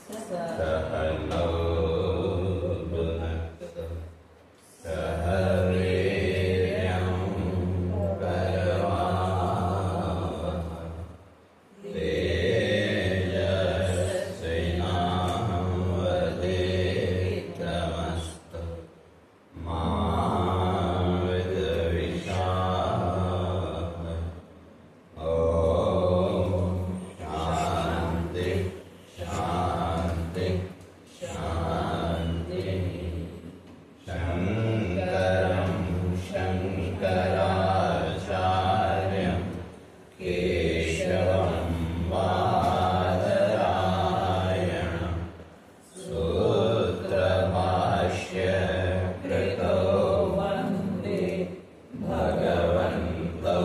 सहनौ भुनक्तु सह वीर्यं करवावहै तेजस्विनावधीतमस्तु मा विद्विषावहै। ओम शांति शांति शांति। शंकरं शंकराचार्यं केशवं बादरायणं सूत्रभाष्य कृतो वन्दे भगवन्तो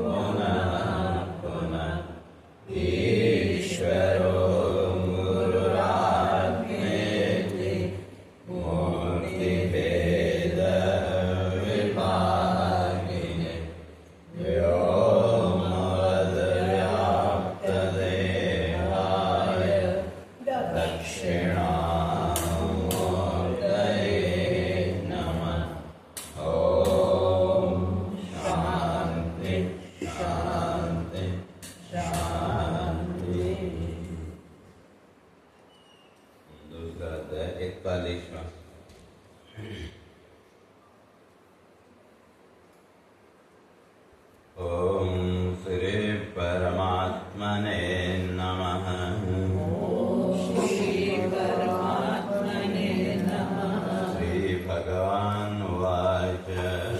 पुनः पुनः। ईश्वरो गुरुरात्मेति मूर्तिभेदविभागिने व्योमवद्व्याप्तदेहाय दक्षिणामूर्तये नमः। ओम शांति शांति शांति। दूसरा अध्याय 41वां। ओम श्री परमात्मने नमः। श्री परमात्मने नमः। श्री भगवानुवाच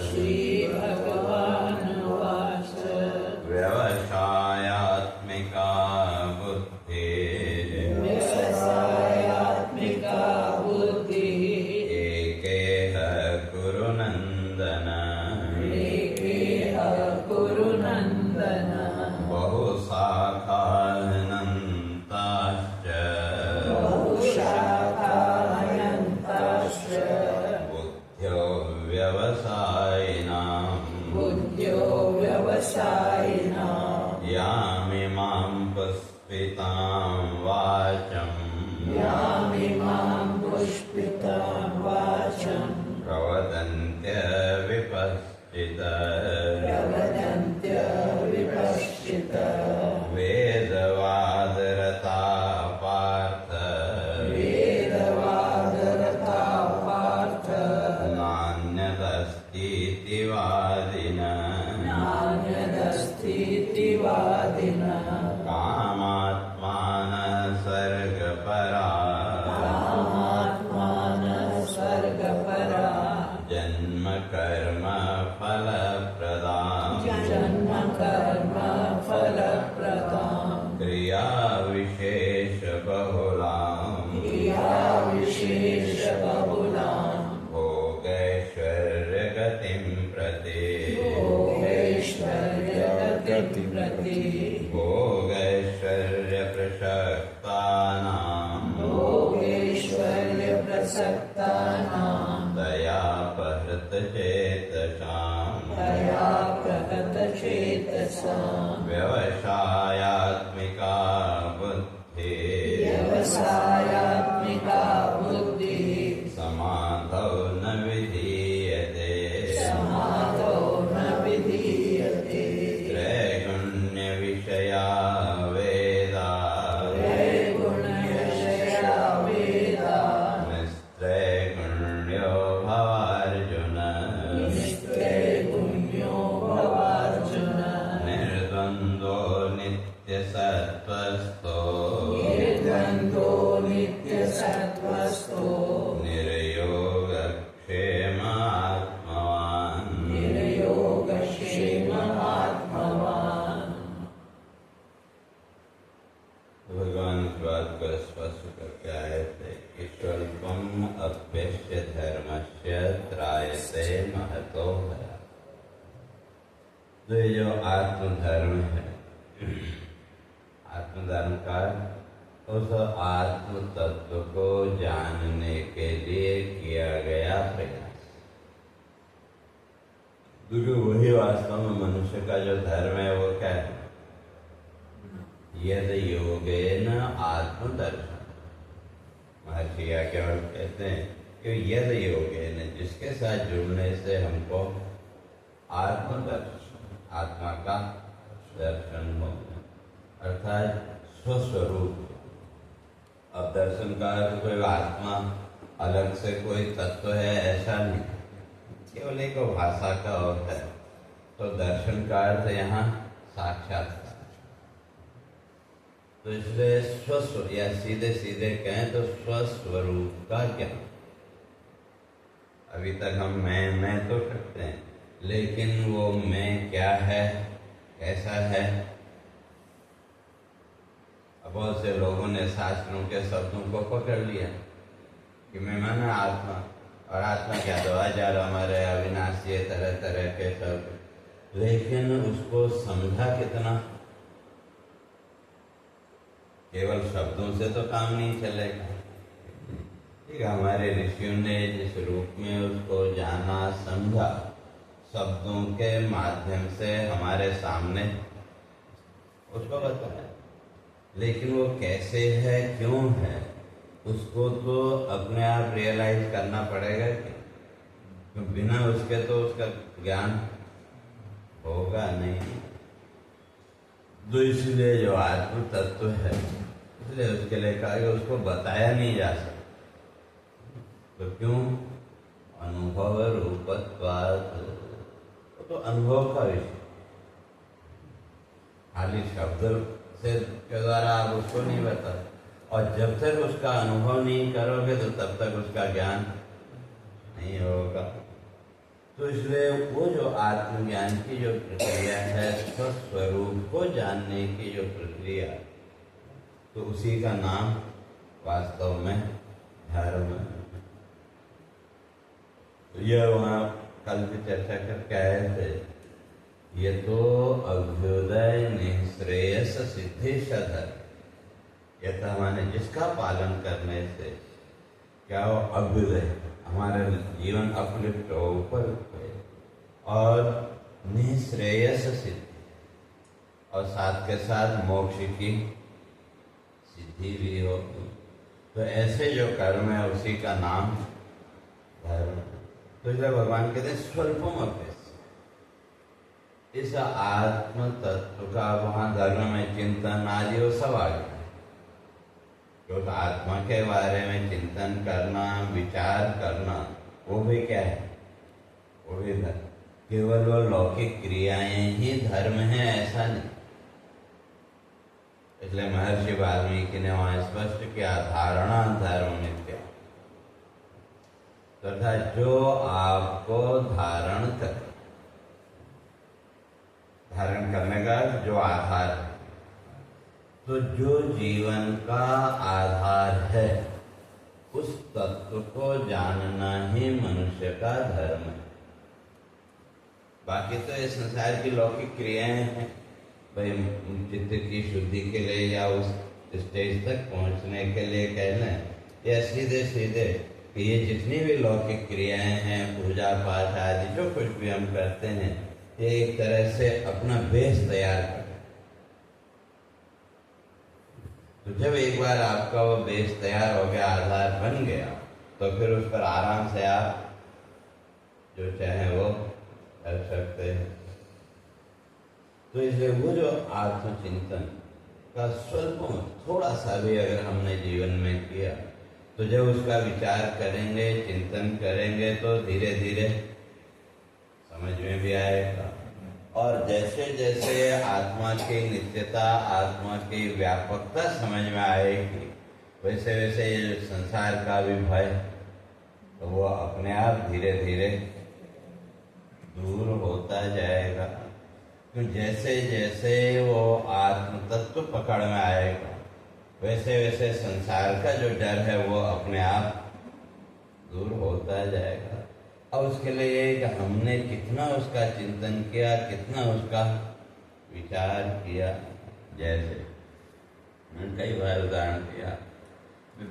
श्री भगवानुवाच व्यवसायात्मिका बुद्धिः व्यवसायात्मिका बुद्धिः एकेह कुरु नन्दन एकेह कुरु नन्दन बहुशाखानन्ताश्च बहुशाखानन्ताश्च बुद्ध्यो व्यवसायिनां बुद्ध्यो व्यवसायिनां यामिमां पुष्पितां वाचम् यामिमां पुष्पितां वाचं प्रवदन्त्य विपश्चितः प्रवदन्त्य विपश्चितः वेदवादरता पार्थ वेदवादरता पार्थ नान्यदस्तीति वादिनः नान्यदस्तीति वादिनः कामात्मानः सर्गपरा कामात्मानः स्वर्गपरा जन्म कर्म फलप्रदां जन्म कर्म फलप्रदां क्रिया विशेष बहुलां क्रियाविशेषबहुलां भोगैश्वर्यगतिं प्रति भोगैश्वर्यगतिं प्रति भोगैश्वर्यप्रसक्तानां भोगैश्वर्यप्रसक्तानां दयापहृतचेतसां दया प्रगतचेतसां व्यवसायात्मिका बुद्धिः व्यवसायात्मिका बुद्धिः समाधौ न विधीयते समाधौ न विधीयते त्रैगुण्यविषया वेदा त्रैगुणविषया वेदा निस्त्रैगुण्यो भवार्जुन निस्त्रैगुण्यो भवार्जुन निर्द्वन्द्वो नित्यसत्त्वस्थो निर्द्वन्द्वो नित्यसत्त्वस्थो निर्योगक्षेमात्मवान् निर्योगक्षेमात्मवान्। भगवान की बात को स्पष्ट करके आए थे कि स्वल्पम अप्यस्य धर्मस्य त्रायते महतो है। तो ये जो आत्मधर्म है, आत्मधर्म का उस आत्म तत्व को जानने के लिए किया गया प्रयास। क्योंकि वही वास्तव में मनुष्य का जो धर्म है वो क्या है? यद योगेन आत्मदर्शन। महर्षि याज्ञवल्क्य कहते हैं कि यद योगेन, जिसके साथ जुड़ने से हमको आत्मदर्शन, आत्मा का दर्शन हो, अर्थात स्वस्वरूप। अब दर्शन का अर्थ कोई आत्मा अलग से कोई तत्व है ऐसा नहीं, केवल एक भाषा का होता है। तो दर्शन का अर्थ यहाँ साक्षात्कार। तो इसलिए स्वस्व, या सीधे सीधे कहें तो स्वस्वरूप का ज्ञान। अभी तक हम मैं तो करते हैं, लेकिन वो मैं क्या है, कैसा है। अब बहुत से लोगों ने शास्त्रों के शब्दों को पकड़ लिया कि मैं माना आत्मा, और आत्मा क्या 2000 हमारे अविनाशी तरह तरह के शब्द, लेकिन उसको समझा कितना। केवल शब्दों से तो काम नहीं चलेगा। ठीक, हमारे ऋषियों ने जिस रूप में उसको जाना समझा, शब्दों के माध्यम से हमारे सामने उसको बताया, लेकिन वो कैसे है, क्यों है, उसको तो अपने आप रियलाइज करना पड़ेगा कि बिना उसके तो उसका ज्ञान होगा नहीं। तो इसलिए जो आत्म तत्व है, इसलिए उसके लिए कहा कि उसको बताया नहीं जा सकता। तो क्यों? अनुभव रूपत्वात्, तो अनुभव का विषय। खाली शब्द से के द्वारा आप उसको नहीं बता, और जब तक उसका अनुभव नहीं करोगे तो तब तक उसका ज्ञान नहीं होगा। तो इसलिए वो जो आत्मज्ञान की जो प्रक्रिया है, स्वस्वरूप को जानने की जो प्रक्रिया, तो उसी का नाम वास्तव में धर्म है। तो यह वहाँ कल भी चर्चा करके आए थे, ये तो अभ्युदय निःश्रेयस सिद्धेश धर्म। यह तो हमारे जिसका पालन करने से क्या हो, अभ्युदय, हमारा जीवन अपलिफ्ट हो, ऊपर उठे, और निःश्रेयस सिद्धि, और साथ के साथ मोक्ष की सिद्धि भी हो। तो ऐसे जो कर्म है उसी का नाम धर्म। तो इसलिए भगवान कहते हैं स्वल्पम अभ्यास। इस आत्म तत्व का वहां धर्म में चिंतन आदि वो सब आ गया। तो आत्मा के बारे में चिंतन करना, विचार करना, वो भी क्या है, वो भी धर्म। केवल वो लौकिक क्रियाएं ही धर्म है ऐसा नहीं। इसलिए महर्षि वाल्मीकि ने वहां स्पष्ट किया, धारणा धर्म मिथ्या। तथा जो आपको धारण कर, धारण करने का जो आधार है, तो जो जीवन का आधार है, उस तत्व को जानना ही मनुष्य का धर्म है। बाकी तो ये संसार की लौकिक क्रियाएं हैं, भाई चित्त की शुद्धि के लिए या उस स्टेज तक पहुंचने के लिए कह लें, या सीधे सीधे कि ये जितनी भी लौकिक क्रियाएं हैं, पूजा पाठ आदि जो कुछ भी हम करते हैं, ये एक तरह से अपना बेस तैयार कर। तो जब एक बार आपका वो बेस तैयार हो गया, आधार बन गया, तो फिर उस पर आराम से आप जो चाहे वो कर सकते हैं। तो इसलिए वो जो आत्मचिंतन का स्वल्प थोड़ा सा भी अगर हमने जीवन में किया, तो जब उसका विचार करेंगे, चिंतन करेंगे, तो धीरे धीरे समझ में भी आएगा। और जैसे जैसे आत्मा की नित्यता, आत्मा की व्यापकता समझ में आएगी, वैसे वैसे ये जो संसार का भी भय, तो वो अपने आप धीरे धीरे दूर होता जाएगा। तो जैसे जैसे वो आत्म तत्व पकड़ में आएगा, वैसे वैसे संसार का जो डर है वो अपने आप दूर होता जाएगा। और उसके लिए कि हमने कितना उसका चिंतन किया, कितना उसका विचार किया। जैसे मैंने कई बार उदाहरण दिया,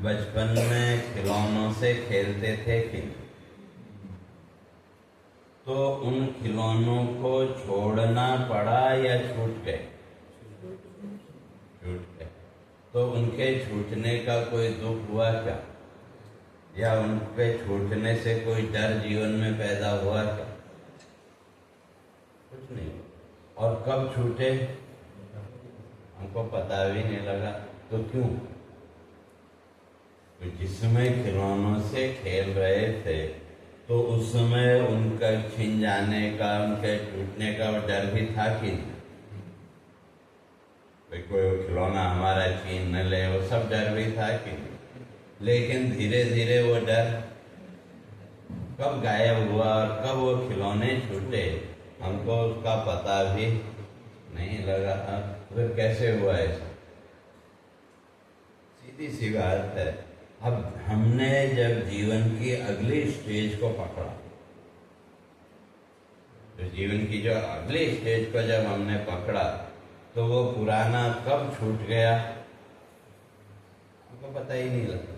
बचपन में खिलौनों से खेलते थे कि तो उन खिलौनों को छोड़ना पड़ा या छूट गए? छूट गए। तो उनके छूटने का कोई दुख हुआ क्या? या उनके छूटने से कोई डर जीवन में पैदा हुआ क्या? कुछ नहीं। और कब छूटे हमको पता भी नहीं लगा। तो क्यों? तो जिस समय खिलौनों से खेल रहे थे तो उस समय उनका छिन जाने का, उनके टूटने का डर भी था कि कोई खिलौना हमारा छीन न ले, वो सब डर भी था कि नहीं। लेकिन धीरे धीरे वो डर कब गायब हुआ और कब वो खिलौने छूटे हमको उसका पता भी नहीं लगा। फिर कैसे हुआ ऐसा? सीधी सी बात है। अब हमने जब जीवन की अगली स्टेज को पकड़ा, तो जीवन की जो अगली स्टेज को जब हमने पकड़ा तो वो पुराना कब छूट गया हमको पता ही नहीं लगा।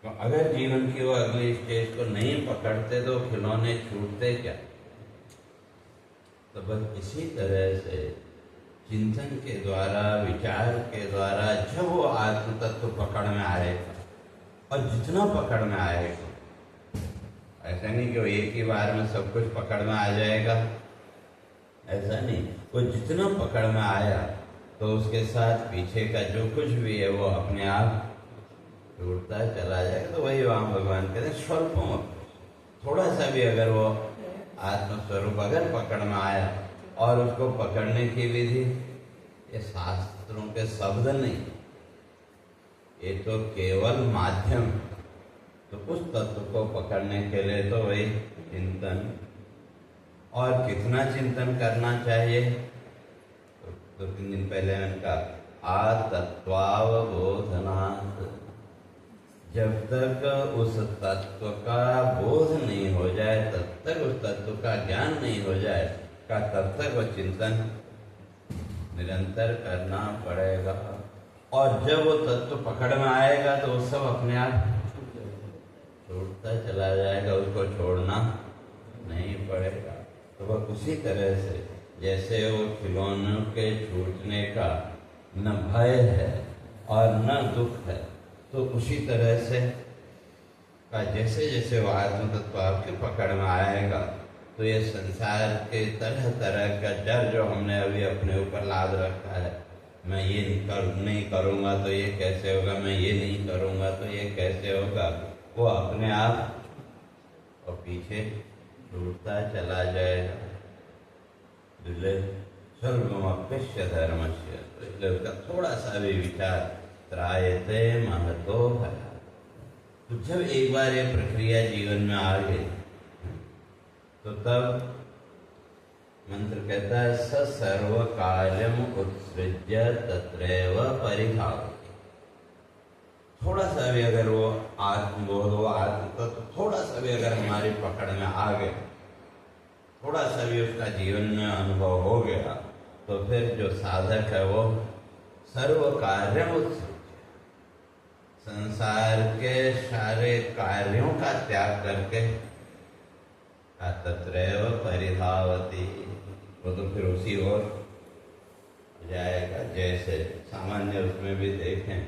तो अगर जीवन की वो अगली स्टेज को नहीं पकड़ते तो खिलौने छूटते क्या? तो बस इसी तरह से चिंतन के द्वारा, विचार के द्वारा जब वो आत्म तत्व पकड़ में आएगा, और जितना पकड़ में आएगा, ऐसा नहीं कि वो एक ही बार में सब कुछ पकड़ में आ जाएगा, ऐसा नहीं। वो जितना पकड़ में आया तो उसके साथ पीछे का जो कुछ भी है वो अपने आप टूटता चला जाएगा। तो वही वहाँ भगवान कहते हैं स्वल्पम, थोड़ा सा भी अगर वो आत्मस्वरूप अगर पकड़ में आया, और उसको पकड़ने की विधि ये शास्त्रों के शब्द नहीं, ये तो केवल माध्यम। तो उस तत्व को पकड़ने के लिए तो वही चिंतन, और कितना चिंतन करना चाहिए? तो 2-3 दिन पहले मैंने कहा आतत्वावबोधनात्, जब तक उस तत्व का बोध नहीं हो जाए, तब तक उस तत्व का ज्ञान नहीं हो जाए का, तब तक वो चिंतन निरंतर करना पड़ेगा। और जब वो तत्व पकड़ में आएगा तो वो सब अपने आप छूटता चला जाएगा, उसको छोड़ना नहीं पड़ेगा। तो वह उसी तरह से जैसे वो खिलौनों के छूटने का न भय है और न दुख है, तो उसी तरह से का जैसे जैसे वो आत्म तत्व आपके पकड़ में आएगा तो ये संसार के तरह तरह का डर जो हमने अभी अपने ऊपर लाद रखा है, मैं ये नहीं करूँगा तो ये कैसे होगा, मैं ये नहीं करूँगा तो ये कैसे होगा, वो अपने आप और पीछे छूटता चला जाएगा। स्वल्पमप्यस्य धर्मस्य, इसलिए उसका थोड़ा सा भी विचार त्रायते महतो भया। तो जब एक बार ये प्रक्रिया जीवन में आ गई तो तब मंत्र कहता है स सर्व कार्यम उत्सृज्य तत्रैव परिभावति। थोड़ा सा भी अगर वो आत्मबोध, वो आत्म तत्व थोड़ा सा भी अगर हमारी पकड़ में आ गए, थोड़ा सा भी उसका जीवन में अनुभव हो गया, तो फिर जो साधक है वो सर्व कार्यम उत्सृज्य, संसार के सारे कार्यों का त्याग करके तत्रैव परिभावति, वो तो फिर उसी ओर जाएगा। जैसे सामान्य उसमें भी देखें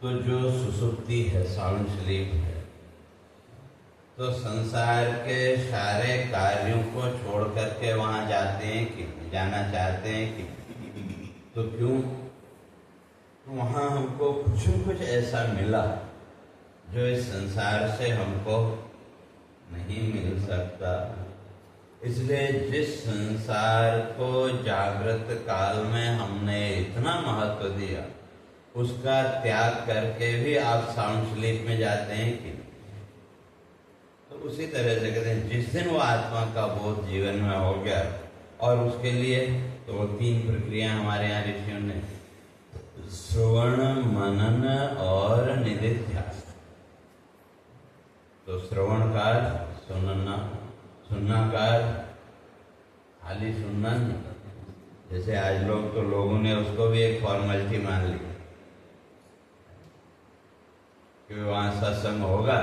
तो जो सुसुप्ति है, साउंड स्लीप है, तो संसार के सारे कार्यों को छोड़ करके वहां जाते हैं कि जाना चाहते हैं कि, तो क्यों? तो वहां हमको कुछ न कुछ ऐसा मिला जो इस संसार से हमको नहीं मिल सकता। इसलिए जिस संसार को जागृत काल में हमने इतना महत्व दिया, उसका त्याग करके भी आप साउंड स्लीप में जाते हैं कि? तो उसी तरह से कहते हैं जिस दिन वो आत्मा का बोध जीवन में हो गया, और उसके लिए तो वो 3 प्रक्रिया हमारे यहाँ ऋषियों ने, श्रवण, मनन और निधिध्यासन। तो श्रवण कार सुनना, सुनना कार खाली सुनना नहीं, जैसे आज लोग तो लोगों ने उसको भी एक फॉर्मेलिटी मान ली कि वहाँ सत्संग होगा,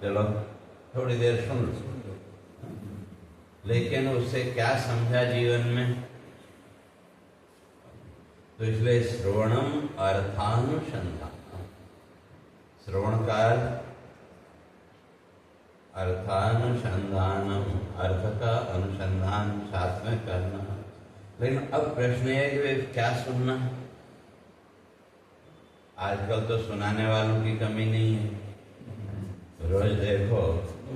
चलो थोड़ी देर सुन लो, लेकिन उससे क्या समझा जीवन में? तो इसलिए श्रवणम अर्थानुसंधान, श्रवण काल अर्थानुसंधानम, अर्थ का अनुसंधान साथ में करना। लेकिन अब प्रश्न है कि वे क्या सुनना। आजकल तो सुनाने वालों की कमी नहीं है। रोज देखो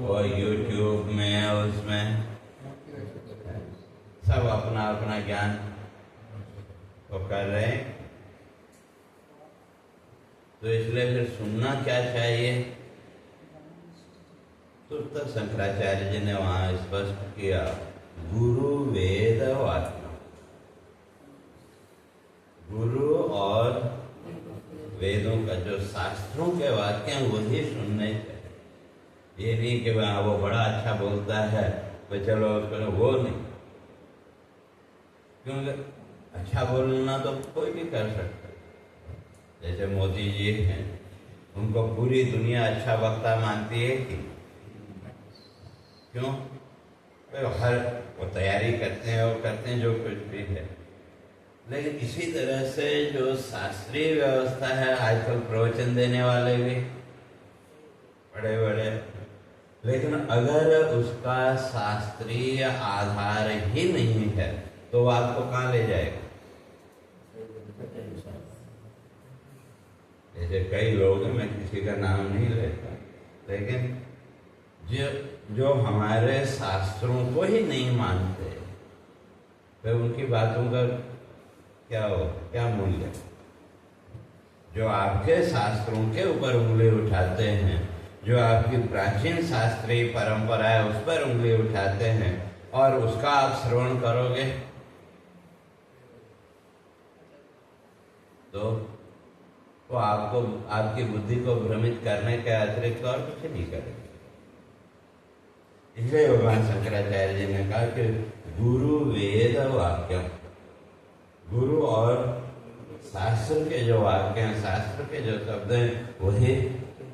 और यूट्यूब में उसमें सब अपना अपना ज्ञान वो कर रहे हैं। तो इसलिए फिर सुनना क्या चाहिए। तो तब शंकराचार्य जी ने वहां स्पष्ट किया, गुरु वेद वाक्य। गुरु और वेदों का जो शास्त्रों के वाक्य हैं वही सुनने चाहिए। ये नहीं कि वहाँ वो बड़ा अच्छा बोलता है तो चलो उसको, वो नहीं। क्योंकि अच्छा बोलना तो कोई भी कर सकता है। जैसे मोदी जी हैं, उनको पूरी दुनिया अच्छा वक्ता मानती है कि क्यों? तो हर वो तैयारी करते हैं और करते हैं जो कुछ भी है। लेकिन इसी तरह से जो शास्त्रीय व्यवस्था है, आजकल प्रवचन देने वाले भी बड़े बड़े, लेकिन अगर उसका शास्त्रीय आधार ही नहीं है तो वो आपको कहाँ ले जाएगा। जैसे कई लोग हैं, मैं किसी का नाम नहीं लेता, लेकिन जो हमारे शास्त्रों को ही नहीं मानते, तो उनकी बातों का क्या मूल्य। जो आपके शास्त्रों के ऊपर उंगली उठाते हैं, जो आपकी प्राचीन शास्त्रीय परंपरा है उस पर उंगली उठाते हैं और उसका आप श्रवण करोगे तो आपको, आपकी बुद्धि को भ्रमित करने के अतिरिक्त और कुछ नहीं करेंगे। इसलिए भगवान शंकराचार्य जी ने कहा कि गुरु वेद वाक्य, गुरु और शास्त्र के जो वाक्य हैं, शास्त्र के जो शब्द हैं वही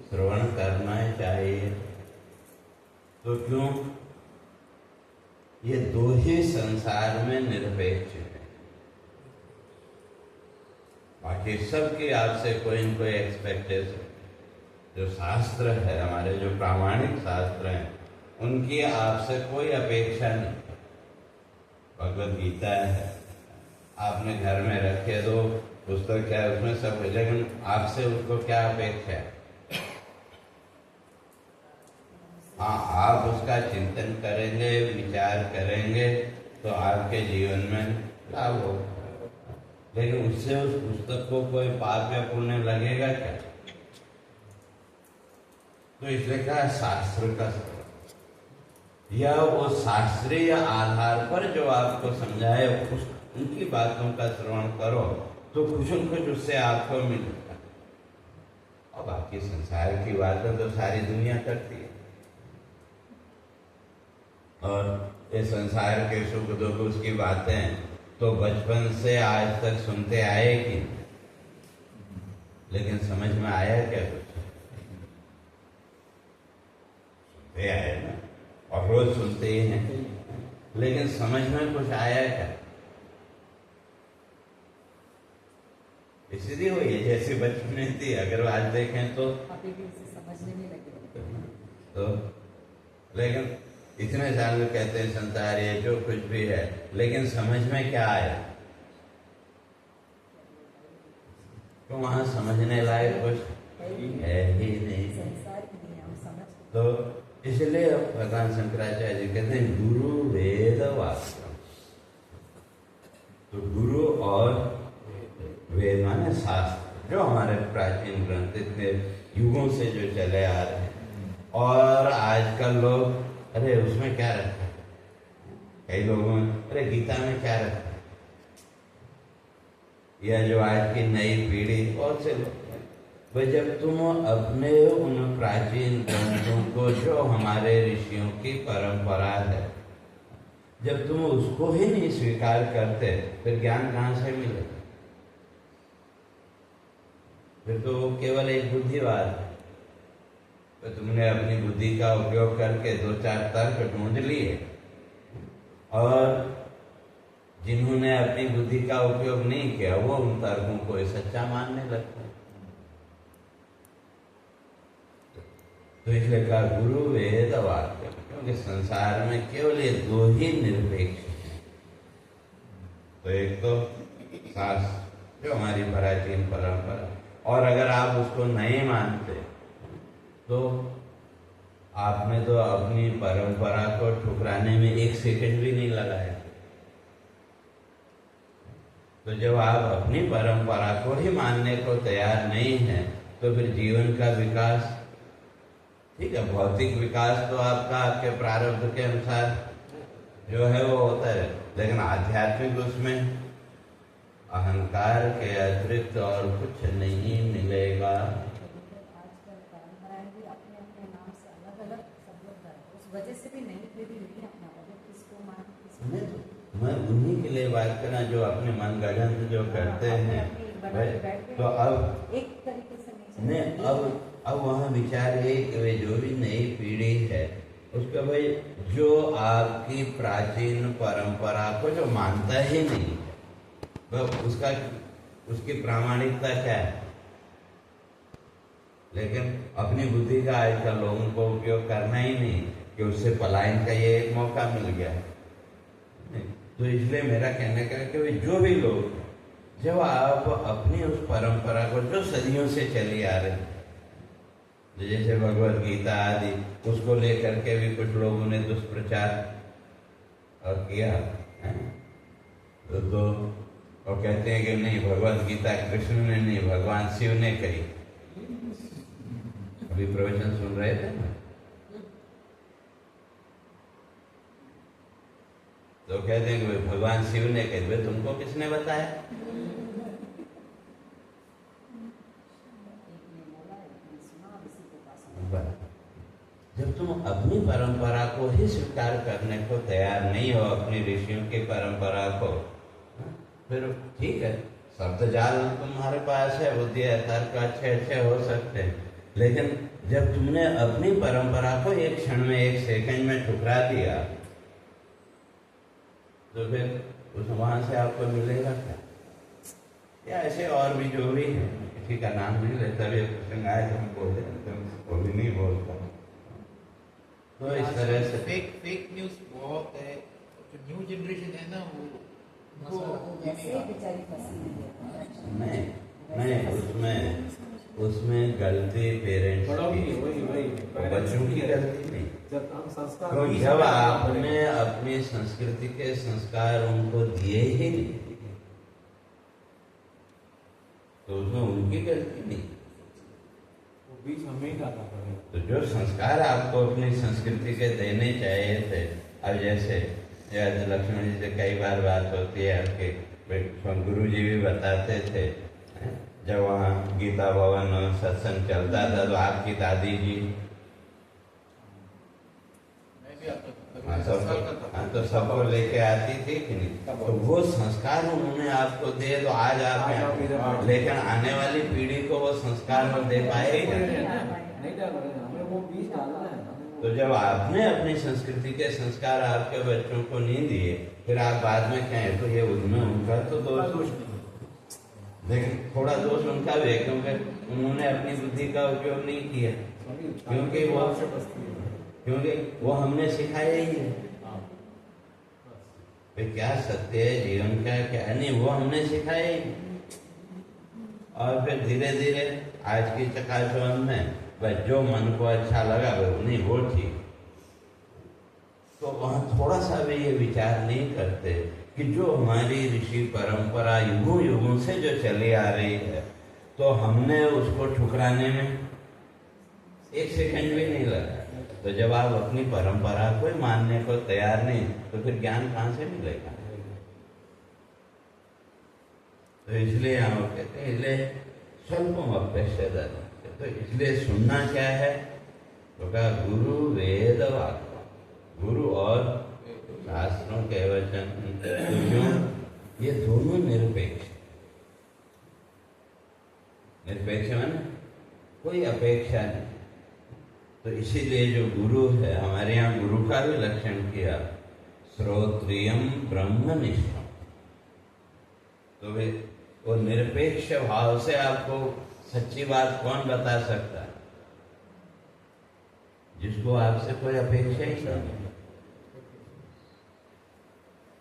श्रवण करना चाहिए। तो क्यों? ये दो ही संसार में निरपेक्ष है। बाकी सबकी आपसे कोई न कोई एक्सपेक्टेशन। जो शास्त्र है, हमारे जो प्रामाणिक शास्त्र हैं, उनकी आपसे कोई अपेक्षा नहीं। भगवद गीता है, आपने घर में रखे दो पुस्तक, क्या है उसमें सब है, लेकिन आपसे उसको क्या अपेक्षा है? हाँ, आप उसका चिंतन करेंगे, विचार करेंगे तो आपके जीवन में लाभ होगा। लेकिन उससे उस पुस्तक को कोई पाप या पुण्य लगेगा क्या? तो इसलिए कहा शास्त्र का या वो शास्त्रीय आधार पर जो आपको समझाए उनकी बातों का श्रवण करो तो कुछ न कुछ उससे आपको मिलेगा। और बाकी संसार की बातें तो सारी दुनिया करती है, और ये संसार के सुख दुख उसकी बातें तो बचपन से आज तक सुनते आए कि, लेकिन समझ में आया क्या कुछ? सुनते आए ना, और रोज सुनते ही हैं, लेकिन समझ में कुछ आया क्या? इसलिए वो ये जैसी बचपन में थी, अगर आज देखें तो समझने नहीं लगे तो, लेकिन इतने साल में कहते हैं संसार ये जो कुछ भी है, लेकिन समझ में क्या आया? तो वहां समझने लायक कुछ है ही नहीं। तो इसलिए भगवान शंकराचार्य जी कहते हैं गुरु वेद वाक्य। तो गुरु और वेद माने शास्त्र, जो हमारे प्राचीन ग्रंथ इतने युगों से जो चले आ रहे हैं। और आजकल लोग, अरे उसमें क्या रखा है? कई लोगों में, अरे गीता में क्या रखा है? या जो आज की नई पीढ़ी, बहुत से लोग, भाई जब तुम अपने उन प्राचीन ग्रंथों को, जो हमारे ऋषियों की परंपरा है, जब तुम उसको ही नहीं स्वीकार करते, फिर ज्ञान कहाँ से मिलेगा? फिर तो वो केवल एक बुद्धिवाद है। तो तुमने अपनी बुद्धि का उपयोग करके दो चार तर्क ढूंढ लिए, और जिन्होंने अपनी बुद्धि का उपयोग नहीं किया वो उन तर्कों को सच्चा मानने लगते हैं। तो इसलिए कहा गुरु वेद वाक्य, क्योंकि संसार में केवल ये दो ही निरपेक्ष हैं। तो एक तो शास्त्र जो हमारी प्राचीन परंपरा, और अगर आप उसको नहीं मानते तो आपने तो अपनी परंपरा को ठुकराने में एक सेकंड भी नहीं लगाया। तो जब आप अपनी परंपरा को ही मानने को तैयार नहीं हैं तो फिर जीवन का विकास, ठीक है, भौतिक विकास तो आपका आपके प्रारब्ध के अनुसार जो है वो होता है, लेकिन आध्यात्मिक उसमें अहंकार के अतिरिक्त और कुछ नहीं मिलेगा। आजकल परंपराएं भी अपने अपने नाम से अलग अलग सब लोग कर रहे हैं। उस वजह से भी नई पीढ़ी नहीं अपना पाती, किसको मान किसको मैं उन्हीं के लिए बात करना जो अपने मन गढ़ंत जो करते हैं भाई, तो अब एक तरीके से नहीं, अब वहाँ विचार है कि वे जो भी नई पीढ़ी है उसका भाई जो आपकी प्राचीन परंपरा को जो मानता ही नहीं, वह उसकी प्रामाणिकता क्या है। लेकिन अपनी बुद्धि का आजकल लोगों को उपयोग करना ही नहीं कि उससे पलायन का ये एक मौका मिल गया। तो इसलिए मेरा कहने का है कि जो भी लोग, जब आप अपनी उस परंपरा को जो सदियों से चली आ रही, जैसे भगवत गीता आदि, उसको लेकर के भी कुछ लोगों ने दुष्प्रचार और किया है। तो और कहते हैं कि नहीं, भगवत गीता कृष्ण ने नहीं, भगवान शिव ने कही। अभी प्रवचन सुन रहे थे ना, तो कहते हैं कि भगवान शिव ने कही। भाई तुमको किसने बताया? जब तुम अपनी परंपरा को ही स्वीकार करने को तैयार नहीं हो, अपनी ऋषियों की परंपरा को, फिर ठीक है, शब्द जाल तुम्हारे पास है, बुद्धि तर्क अच्छे अच्छे हो सकते हैं, लेकिन जब तुमने अपनी परंपरा को एक क्षण में, एक सेकंड में ठुकरा दिया, तो फिर उस वहां से आपको मिलेगा क्या? या ऐसे और भी जो भी है, किसी का नाम नहीं लेता, भी प्रसंग आए तो हम बोले, तो वो भी नहीं बोलता। तो इस तरह से फेक न्यूज़ बहुत है। जो न्यू जनरेशन है ना, वो वैसे ही बेचारी फंसी हुई है। नहीं, उसमें गलती पेरेंट्स की, बच्चों की गलती नहीं। तो जब आपने अपनी संस्कृति के संस्कार उनको दिए ही नहीं, तो उसमें उनकी गलती नहीं। बीच हमें ही डालना पड़ेगा। तो जो संस्कार आपको अपनी संस्कृति के देने चाहिए थे, अब जैसे लक्ष्मण जी से कई बार बात होती है आपके गुरु जी भी बताते थे, जब वहाँ गीता भवन सत्संग चलता था तो आपकी दादी जी तो सबको लेके आती थी कि नहीं, तो वो संस्कार उन्होंने आपको दिए, तो आज आप, लेकिन आने वाली पीढ़ी को वो संस्कार वो दे पाएगा नहीं डाल रहे हैं, हमें वो बीज डालना है। तो जब आपने अपनी संस्कृति के संस्कार आपके बच्चों को नहीं दिए, फिर आप बाद में कहें तो ये उनमें उनका तो दोष, लेकिन थोड़ा दोष उनका भी है, क्योंकि उन्होंने अपनी बुद्धि का उपयोग नहीं किया, क्योंकि वो हमने सिखाया ही है क्या सत्य है जीवन का, क्या नहीं, वो हमने सिखाया ही। और फिर धीरे धीरे आज की चकाचौंध में बस जो मन को अच्छा लगा नहीं वो ठीक, तो वहाँ थोड़ा सा भी ये विचार नहीं करते कि जो हमारी ऋषि परंपरा युगों युगों से जो चली आ रही है, तो हमने उसको ठुकराने में एक सेकंड भी नहीं लगा। तो जब आप अपनी परंपरा को ही मानने को तैयार नहीं, तो फिर ज्ञान कहाँ से मिलेगा? तो इसलिए हम कहते हैं, इसलिए स्वल्पम अपेक्षित, तो इसलिए सुनना क्या है, तो कहा गुरु वेद वाक्य, गुरु और शास्त्रों के वचन, तो ये दोनों निरपेक्ष, निरपेक्ष माने कोई अपेक्षा नहीं। तो इसीलिए जो गुरु है, हमारे यहाँ गुरु का भी लक्षण किया, श्रोत्रियम ब्रह्मनिष्ठम, तो वो निरपेक्ष भाव से आपको सच्ची बात कौन बता सकता है? जिसको आपसे कोई अपेक्षा ही नहीं,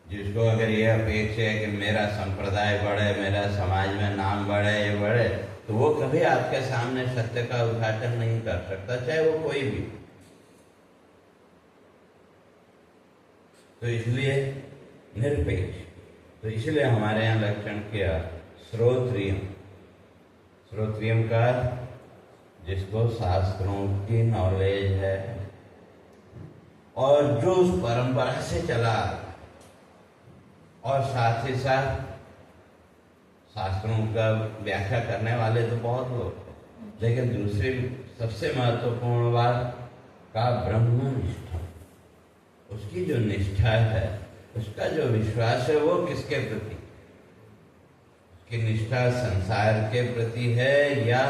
जिसको अगर ये अपेक्षा है कि मेरा संप्रदाय बढ़े, मेरा समाज में नाम बढ़े, ये बढ़े, तो वो कभी आपके सामने सत्य का उद्घाटन नहीं कर सकता, चाहे वो कोई भी। तो इसलिए निरपेक्ष, तो इसलिए हमारे यहाँ लक्षण किया श्रोत्रियम। श्रोत्रियम का जिसको शास्त्रों की नॉलेज है और जो उस परंपरा से चला, और साथ ही साथ शास्त्रों का व्याख्या करने वाले तो बहुत लोग हैं, लेकिन दूसरी सबसे महत्वपूर्ण बात का ब्रह्मनिष्ठा, उसकी जो निष्ठा है, उसका जो विश्वास है, वो किसके प्रति, उसकी निष्ठा संसार के प्रति है या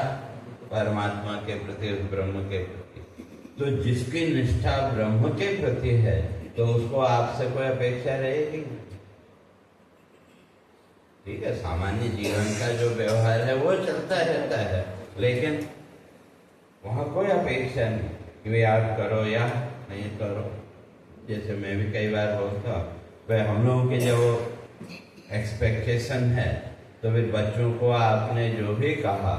परमात्मा के प्रति, उस ब्रह्म के प्रति। तो जिसकी निष्ठा ब्रह्म के प्रति है, तो उसको आपसे कोई अपेक्षा रहेगी। ठीक है, सामान्य जीवन का जो व्यवहार है वो चलता रहता है, लेकिन वहां कोई अपेक्षा नहीं कि वे आप करो या नहीं करो। जैसे मैं भी कई बार बोलता हूँ, वह हम लोगों के जो एक्सपेक्टेशन है, तो फिर बच्चों को आपने जो भी कहा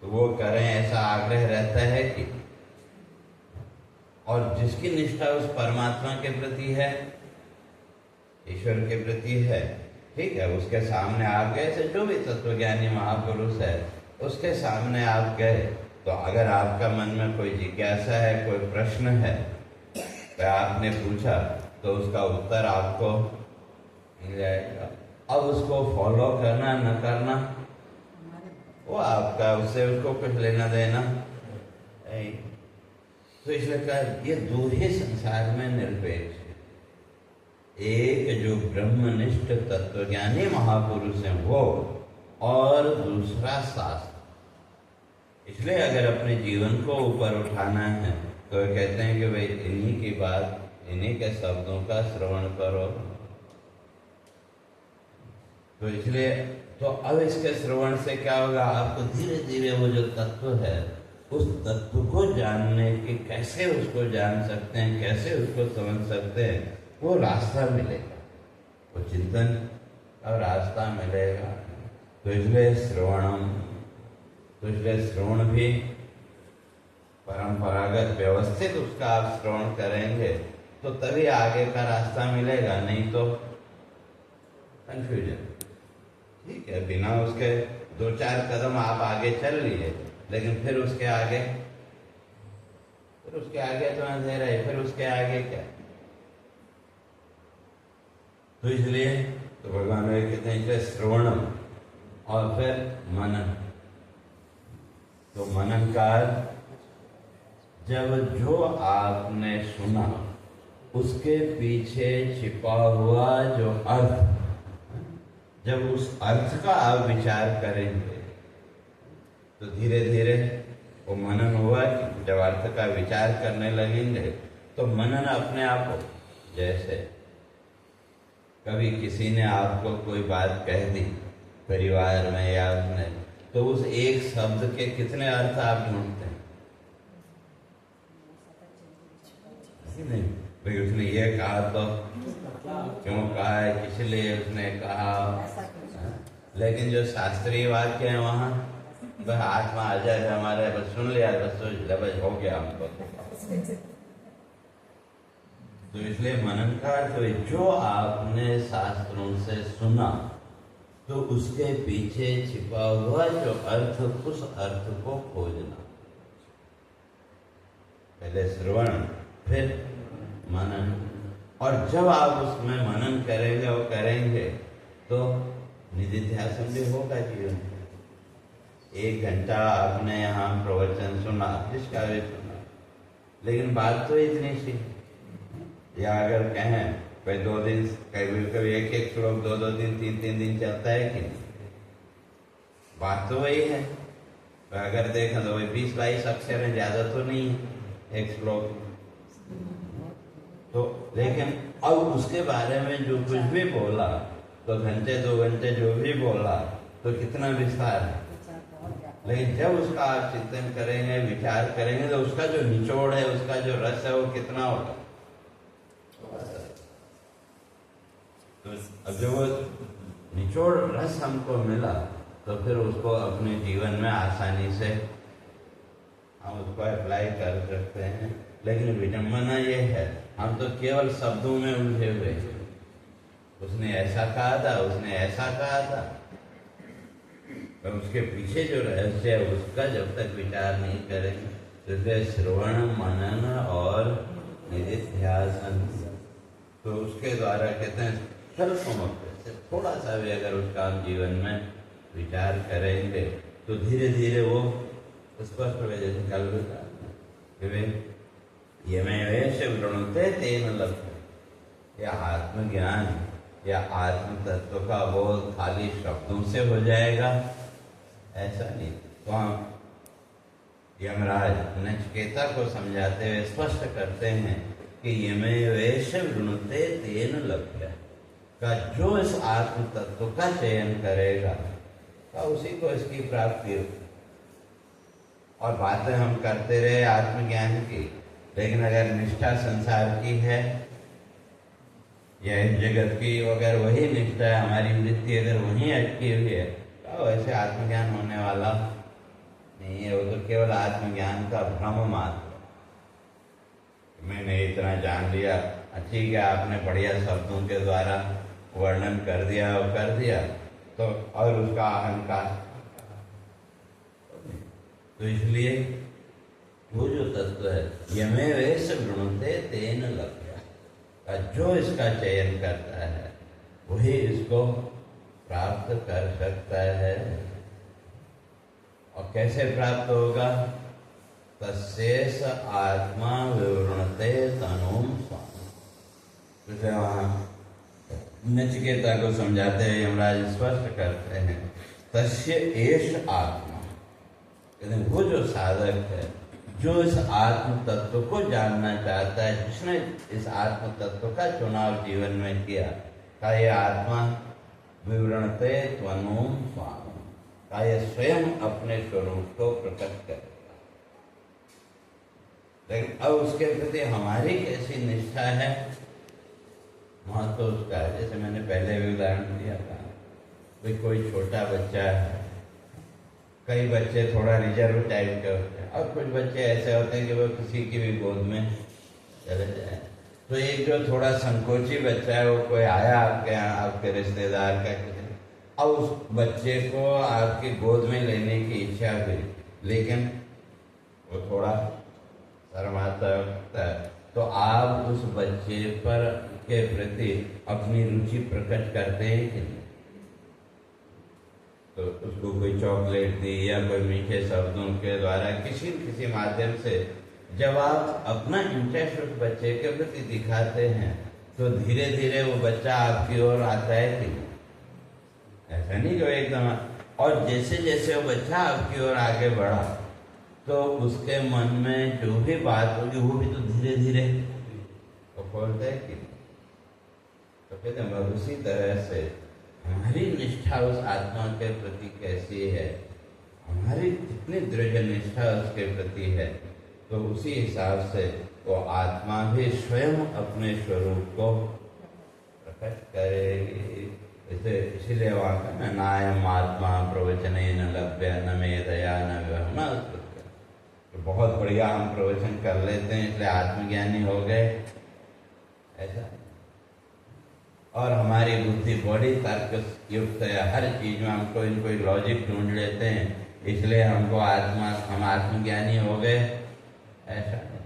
तो वो करें, ऐसा आग्रह रहता है कि, और जिसकी निष्ठा उस परमात्मा के प्रति है, ईश्वर के प्रति है, ठीक है, उसके सामने आप गए, से जो भी तत्वज्ञानी महापुरुष है उसके सामने आप गए, तो अगर आपका मन में कोई जिज्ञासा है, कोई प्रश्न है, तो आपने पूछा, तो उसका उत्तर आपको मिल जाएगा। अब उसको फॉलो करना न करना वो आपका, उससे उसको कुछ लेना देना नहीं। तो इसलिए कहा ये दो ही संसार में निरपेक्ष है, एक जो ब्रह्मनिष्ठ तत्वज्ञानी महापुरुष हैं वो, और दूसरा शास्त्र। इसलिए अगर अपने जीवन को ऊपर उठाना है तो वे कहते हैं कि भाई इन्हीं की बात, इन्हीं के शब्दों का श्रवण करो। तो इसलिए तो अब इसके श्रवण से क्या होगा, आपको धीरे धीरे वो जो तत्व है, उस तत्व को जानने की, कैसे उसको जान सकते हैं, कैसे उसको समझ सकते हैं, वो रास्ता मिलेगा, वो चिंतन और रास्ता मिलेगा। तो इसलिए श्रवणम, तो इसलिए श्रवण भी परंपरागत व्यवस्थित उसका आप श्रवण करेंगे तो तभी आगे का रास्ता मिलेगा, नहीं तो कंफ्यूजन। ठीक है, बिना उसके 2-4 कदम आप आगे चल लिए, लेकिन फिर उसके आगे तो अंधेरा है, फिर उसके आगे क्या। तो इसलिए तो भगवान कहते हैं इसलिए श्रवणम और फिर मनन। तो मनन का जब जो आपने सुना उसके पीछे छिपा हुआ जो अर्थ, जब उस अर्थ का आप विचार करेंगे तो धीरे धीरे वो मनन हुआ कि जब अर्थ का विचार करने लगेंगे तो मनन अपने आप हो। जैसे कभी किसी ने आपको कोई बात कह दी परिवार में या उसने, तो उस एक शब्द के कितने अर्थ आप ढूंढते हैं? नहीं भाई उसने ये कहा तो क्यों कहा है, किस लिए उसने कहा। लेकिन जो शास्त्रीय वाक्य है वहाँ बस आत्मा आ जाए हमारे, बस सुन लिया, बस हो गया हमको। तो इसलिए मनन का अर्थ जो आपने शास्त्रों से सुना तो उसके पीछे छिपा हुआ जो अर्थ, उस अर्थ को खोजना। पहले श्रवण फिर मनन, और जब आप उसमें मनन करेंगे और करेंगे तो निधिध्यासन भी होगा जीवन में। 1 घंटा आपने यहाँ प्रवचन सुना, जिसका भी सुना, लेकिन बात तो इतनी सी, या अगर कहें भाई 2 दिन, कभी एक श्लोक 2 दिन 3 दिन चलता है कि नहीं, बात तो वही है। तो अगर देखें तो वही 20-22 अक्षर है, ज्यादा तो नहीं है एक श्लोक। तो लेकिन अब उसके बारे में जो कुछ भी बोला, तो घंटे 2 घंटे जो भी बोला, तो कितना विस्तार है। लेकिन जब उसका आप चिंतन करेंगे, विचार करेंगे, तो उसका जो निचोड़ है, उसका जो रस है, वो कितना होगा। तो अब जब वो निचोड़ रस हमको मिला, तो फिर उसको अपने जीवन में आसानी से हम उसको अप्लाई कर सकते हैं। लेकिन विडंबना ये है, हम तो केवल शब्दों में उलझे हुए हैं। उसने ऐसा कहा था, उसने ऐसा कहा था, तो उसके पीछे जो रहस्य है उसका जब तक विचार नहीं करेंगे, तो इसलिए श्रवण, मनन और निधिध्यासन, तो उसके द्वारा कहते हैं स्वल्पमपि से थोड़ा सा भी अगर उसका हम जीवन में विचार करेंगे, तो धीरे धीरे वो स्पष्ट हो, जैसे कल भी कहा, यमेवेश वृणुते तेन लभ्यते। यह आत्मज्ञान या आत्म तत्व का बोध खाली शब्दों से हो जाएगा, ऐसा नहीं। तो हम यमराज नचिकेता को समझाते हुए स्पष्ट करते हैं कि यमेवेश वृणुते तेन लभ्यते का जो इस आत्म तत्व का चयन करेगा, का उसी को इसकी प्राप्ति हो। और बातें हम करते रहे आत्मज्ञान की, लेकिन अगर निष्ठा संसार की है या इस जगत की, अगर वही निष्ठा है, हमारी वृत्ति अगर वहीं अटकी हुई है, तो वैसे आत्मज्ञान होने वाला नहीं है। वो तो केवल आत्मज्ञान का भ्रम मात्र। मैंने इतना जान लिया, ठीक है, आपने बढ़िया शब्दों के द्वारा वर्णन कर दिया और कर दिया, तो और उसका अहंकार, तो इसलिए वो जो तत्व है यमेवेश वृणुते तेन लभ्यते, जो इसका चयन करता है वही इसको प्राप्त कर सकता है। और कैसे प्राप्त होगा? तस्येष आत्मा विवृणते तनुम स्वामी। जैसे वहां नचिकेता को समझाते हैं यमराज स्पष्ट करते हैं, तस्य एष आत्मा, कहते हैं वो जो साधक है, जो इस आत्म तत्व को जानना चाहता है, जिसने इस आत्म तत्व का चुनाव जीवन में किया, का ये आत्मा विवरणते त्वनुम स्वामी, का ये स्वयं अपने स्वरूप को प्रकट करेगा। लेकिन अब उसके प्रति हमारी कैसी निष्ठा है, महत्व तो उसका है। जैसे मैंने पहले भी उदाहरण दिया था, कोई छोटा बच्चा है, कई बच्चे थोड़ा रिजर्व टाइप के होते हैं, और कुछ बच्चे ऐसे होते हैं कि वो किसी की भी गोद में चले जाए। तो एक जो थोड़ा संकोची बच्चा है, वो कोई आया आपके यहाँ, आपके रिश्तेदार का, अब उस बच्चे को आपकी गोद में लेने की इच्छा हुई, लेकिन वो थोड़ा शर्माता है, तो आप उस बच्चे पर के प्रति अपनी रुचि प्रकट करते हैं कि नहीं? तो उसको कोई चॉकलेट दी या कोई मीठे शब्दों के द्वारा किसी माध्यम से जब आप अपना इंटरेस्ट उस बच्चे के प्रति दिखाते हैं, तो धीरे धीरे वो बच्चा आपकी ओर आता है कि नहीं? ऐसा नहीं जो एकदम। और जैसे जैसे वो बच्चा आपकी ओर आगे बढ़ा, तो उसके मन में जो भी बात होगी वो भी तो धीरे धीरे वो खोलता है कि नहीं? तो कहते हैं उसी तरह से हमारी निष्ठा उस आत्मा के प्रति कैसी है, हमारी कितनी दृढ़ निष्ठा उसके प्रति है, तो उसी हिसाब से वो आत्मा भी स्वयं अपने स्वरूप को प्रकट करेगी। इसीलिए वहाँ का न नायम आत्मा प्रवचन न लभ्य न मेधया न विवहना। तो बहुत बढ़िया हम प्रवचन कर लेते हैं इसलिए आत्मज्ञानी हो गए, ऐसा। और हमारी बुद्धि बड़ी तर्क युक्त है, हर चीज में हम कोई न कोई लॉजिक ढूंढ लेते हैं, इसलिए हमको हम आत्मज्ञानी हो गए, ऐसा नहीं।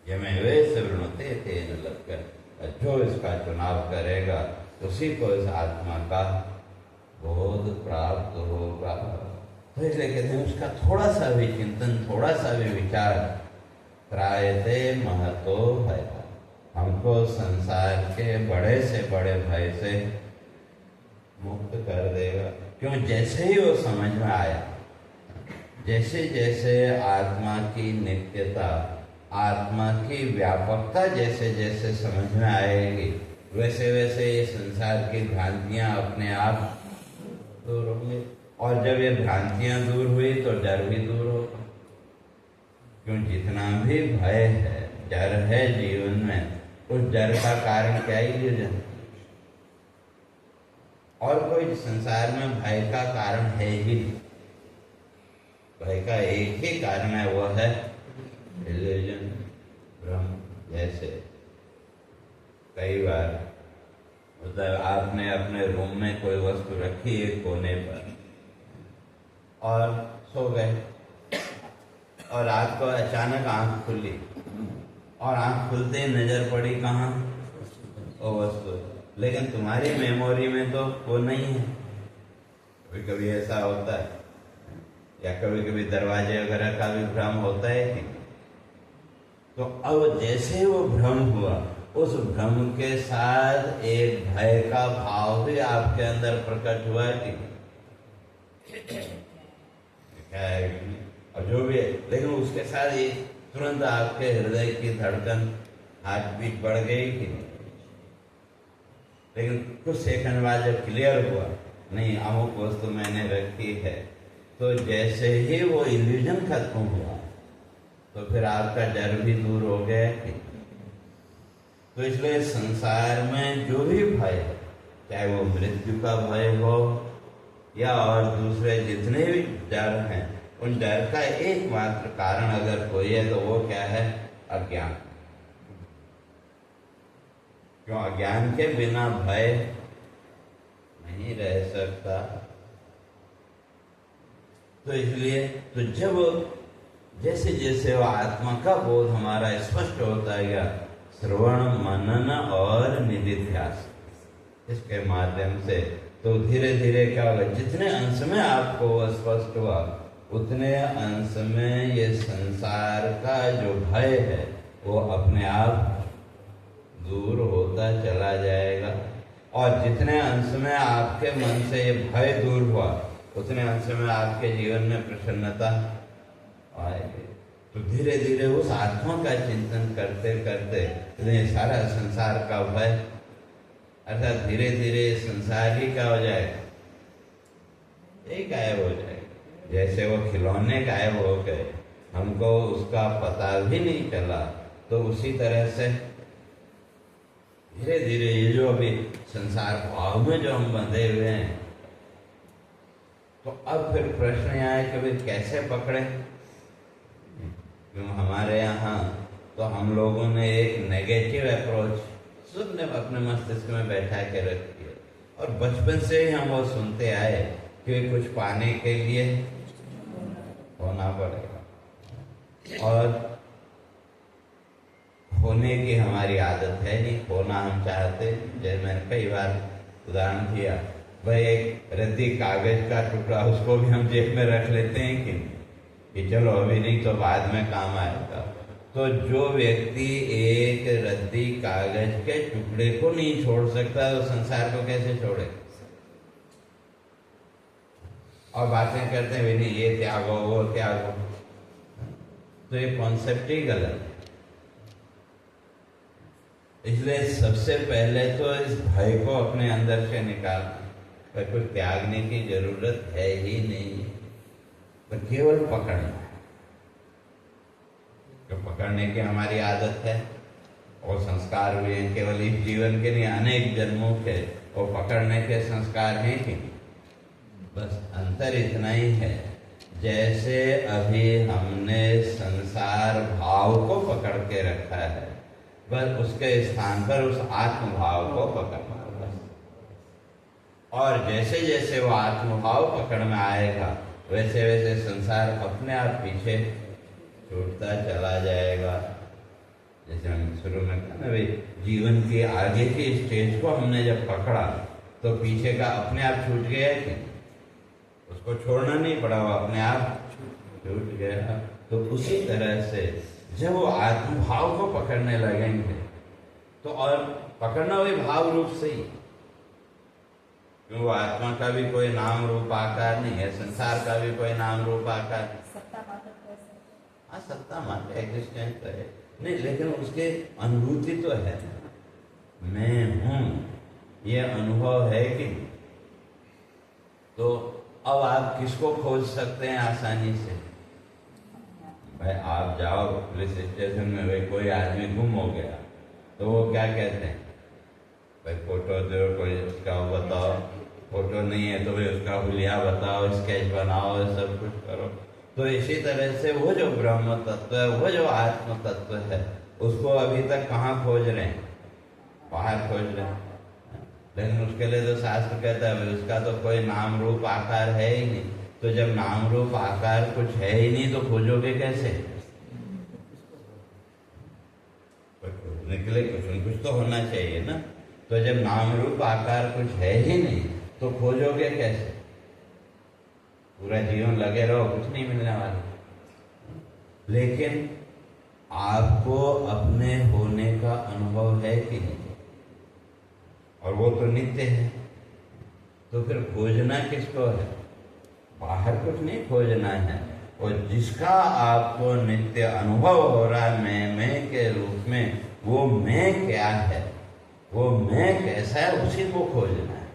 यमेवेश वृणुते तेन लभ्यते, जो इसका चुनाव करेगा उसी को इस आत्मा का बोध प्राप्त होगा। तो इसलिए कहते हैं उसका थोड़ा सा भी चिंतन, थोड़ा सा भी विचार त्रायते महतो भय, हमको संसार के बड़े से बड़े भय से मुक्त कर देगा। क्यों? जैसे ही वो समझ में आया, जैसे जैसे आत्मा की नित्यता, आत्मा की व्यापकता जैसे जैसे समझ में आएगी, वैसे वैसे ये संसार की भ्रांतियां अपने आप दूर होंगे। और जब ये भ्रांतियां दूर हुई तो डर भी दूर होगा। क्यों, जितना भी भय है, डर है जीवन में, उस डर का कारण क्या ही इल्यूजन। और कोई संसार में भय का कारण है ही नहीं। भय का एक ही कारण है, वो है इल्यूजन, भ्रम। जैसे कई बार मतलब आपने अपने रूम में कोई वस्तु रखी है कोने पर और सो गए, और रात को अचानक आंख खुली और आंख खुलते ही नजर पड़ी कहाँ, वो वस्तु, लेकिन तुम्हारी मेमोरी में तो वो नहीं है। कभी कभी ऐसा होता है, या कभी कभी दरवाजे वगैरह का भी भ्रम होता है कि, तो अब जैसे वो भ्रम हुआ, उस भ्रम के साथ एक भय का भाव भी आपके अंदर प्रकट हुआ कि क्या है, और जो भी है, लेकिन उसके साथ ये तुरंत आपके हृदय की धड़कन, हार्ट बीट बढ़ गई कि नहीं। लेकिन कुछ सेकंड बाद जब क्लियर हुआ, नहीं अमुक वस्तु मैंने रखी है, तो जैसे ही वो इल्यूजन खत्म हुआ तो फिर आपका डर भी दूर हो गया कि। तो इसलिए संसार में जो भी भय है, चाहे वो मृत्यु का भय हो या और दूसरे जितने भी डर हैं, उन डर का एकमात्र कारण अगर कोई है तो वो क्या है, अज्ञान। क्यों, अज्ञान के बिना भय नहीं रह सकता। तो इसलिए तो जब जैसे जैसे वो आत्मा का बोध हमारा स्पष्ट होता गया, श्रवण, मनन और निधिध्यास, इसके माध्यम से, तो धीरे धीरे क्या होगा, जितने अंश में आपको वो स्पष्ट हुआ, उतने अंश में ये संसार का जो भय है वो अपने आप दूर होता चला जाएगा। और जितने अंश में आपके मन से ये भय दूर हुआ, उतने अंश में आपके जीवन में प्रसन्नता आएगी। तो धीरे धीरे उस आत्मा का चिंतन करते करते ये सारा संसार का भय, अर्थात धीरे धीरे संसार ही क्या हो जाएगा, ये गायब हो जाएगा। जैसे वो खिलौने गायब हो गए, हमको उसका पता भी नहीं चला, तो उसी तरह से धीरे धीरे ये जो अभी संसार भाव में जो हम बंधे हुए हैं, तो अब फिर प्रश्न यहाँ है कि भाई कैसे पकड़े। क्यों, हमारे यहाँ तो हम लोगों ने एक नेगेटिव अप्रोच सबने अपने मस्तिष्क में बैठा के रखी है, और बचपन से ही हम वो सुनते आए कि कुछ पाने के लिए होना पड़ेगा, और होने की हमारी आदत है नहीं, होना हम चाहते। जैसे मैंने कई बार उदाहरण दिया, भाई एक रद्दी कागज का टुकड़ा, उसको भी हम जेब में रख लेते हैं कि चलो अभी नहीं तो बाद में काम आएगा। तो जो व्यक्ति एक रद्दी कागज के टुकड़े को नहीं छोड़ सकता, तो संसार को कैसे छोड़े। और बातें करते हैं नहीं ये त्यागो वो त्यागो, तो ये कॉन्सेप्ट ही गलत है। इसलिए सबसे पहले तो इस भय को अपने अंदर से निकालना, पर कुछ त्यागने की जरूरत है ही नहीं, पर केवल पकड़ना है। तो पकड़ने की हमारी आदत है, और संस्कार भी हैं, केवल इस जीवन के नहीं अनेक जन्मों के वो पकड़ने के संस्कार हैं कि बस अंतर इतना ही है, जैसे अभी हमने संसार भाव को पकड़ के रखा है, बस उसके स्थान पर उस आत्म भाव को पकड़ना बस। और जैसे जैसे वो आत्म भाव पकड़ में आएगा, वैसे वैसे संसार अपने आप पीछे छूटता चला जाएगा। जैसे हम शुरू में कहा ना भाई, जीवन की आगे की स्टेज को हमने जब पकड़ा तो पीछे का अपने आप छूट गया कि उसको छोड़ना नहीं पड़ा, वो अपने आप छूट गया। तो उसी तरह से जब वो आत्म भाव को पकड़ने लगेंगे, तो और पकड़ना वही भाव रूप से ही, क्योंकि वो आत्मा का भी कोई नाम रूप आकार नहीं है, संसार का भी कोई नाम रूप आकार नहीं। सत्ता मात्र कैसे? हाँ, सत्ता मात्र एग्जिस्टेंस तो है नहीं, लेकिन उसके अनुभूति तो है, मैं हूँ ये अनुभव है कि। तो अब आप किसको खोज सकते हैं आसानी से? भाई आप जाओ पुलिस स्टेशन में, भाई कोई आदमी गुम हो गया तो वो क्या कहते हैं? भाई फोटो दो, कोई उसका वो बताओ, फोटो नहीं है तो भाई उसका हुलिया बताओ, स्केच बनाओ, सब कुछ करो। तो इसी तरह से वो जो ब्रह्म तत्व है, वो जो आत्म तत्व है, उसको अभी तक कहाँ खोज रहे हैं? बाहर खोज रहे हैं। लेकिन उसके लिए तो शास्त्र कहता है भाई उसका तो कोई नाम रूप आकार है ही नहीं। तो जब नाम रूप आकार कुछ है ही नहीं तो खोजोगे कैसे? खोजने के लिए कुछ न कुछ तो होना चाहिए ना। तो जब नाम रूप आकार कुछ है ही नहीं तो खोजोगे कैसे? पूरा जीवन लगे रहो, कुछ नहीं मिलने वाला। लेकिन आपको अपने होने का अनुभव है कि नहीं? और वो तो नित्य है। तो फिर खोजना किसको है? बाहर कुछ नहीं खोजना है। और जिसका आपको नित्य अनुभव हो रहा है मैं के रूप में, वो मैं क्या है, वो मैं कैसा है, उसी को खोजना है।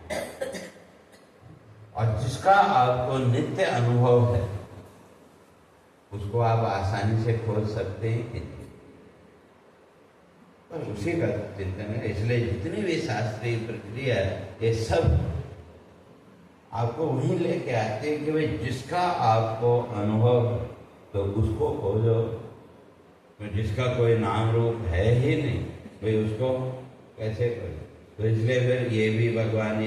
और जिसका आपको नित्य अनुभव है उसको आप आसानी से खोज सकते हैं कि नहीं? और उसी का चिंतन है। इसलिए जितनी भी शास्त्रीय प्रक्रिया है ये सब आपको वहीं लेके आते हैं कि भाई जिसका आपको अनुभव तो उसको खोजो। तो जिसका कोई नाम रूप है ही नहीं भाई उसको कैसे खोजो? तो इसलिए फिर ये भी भगवान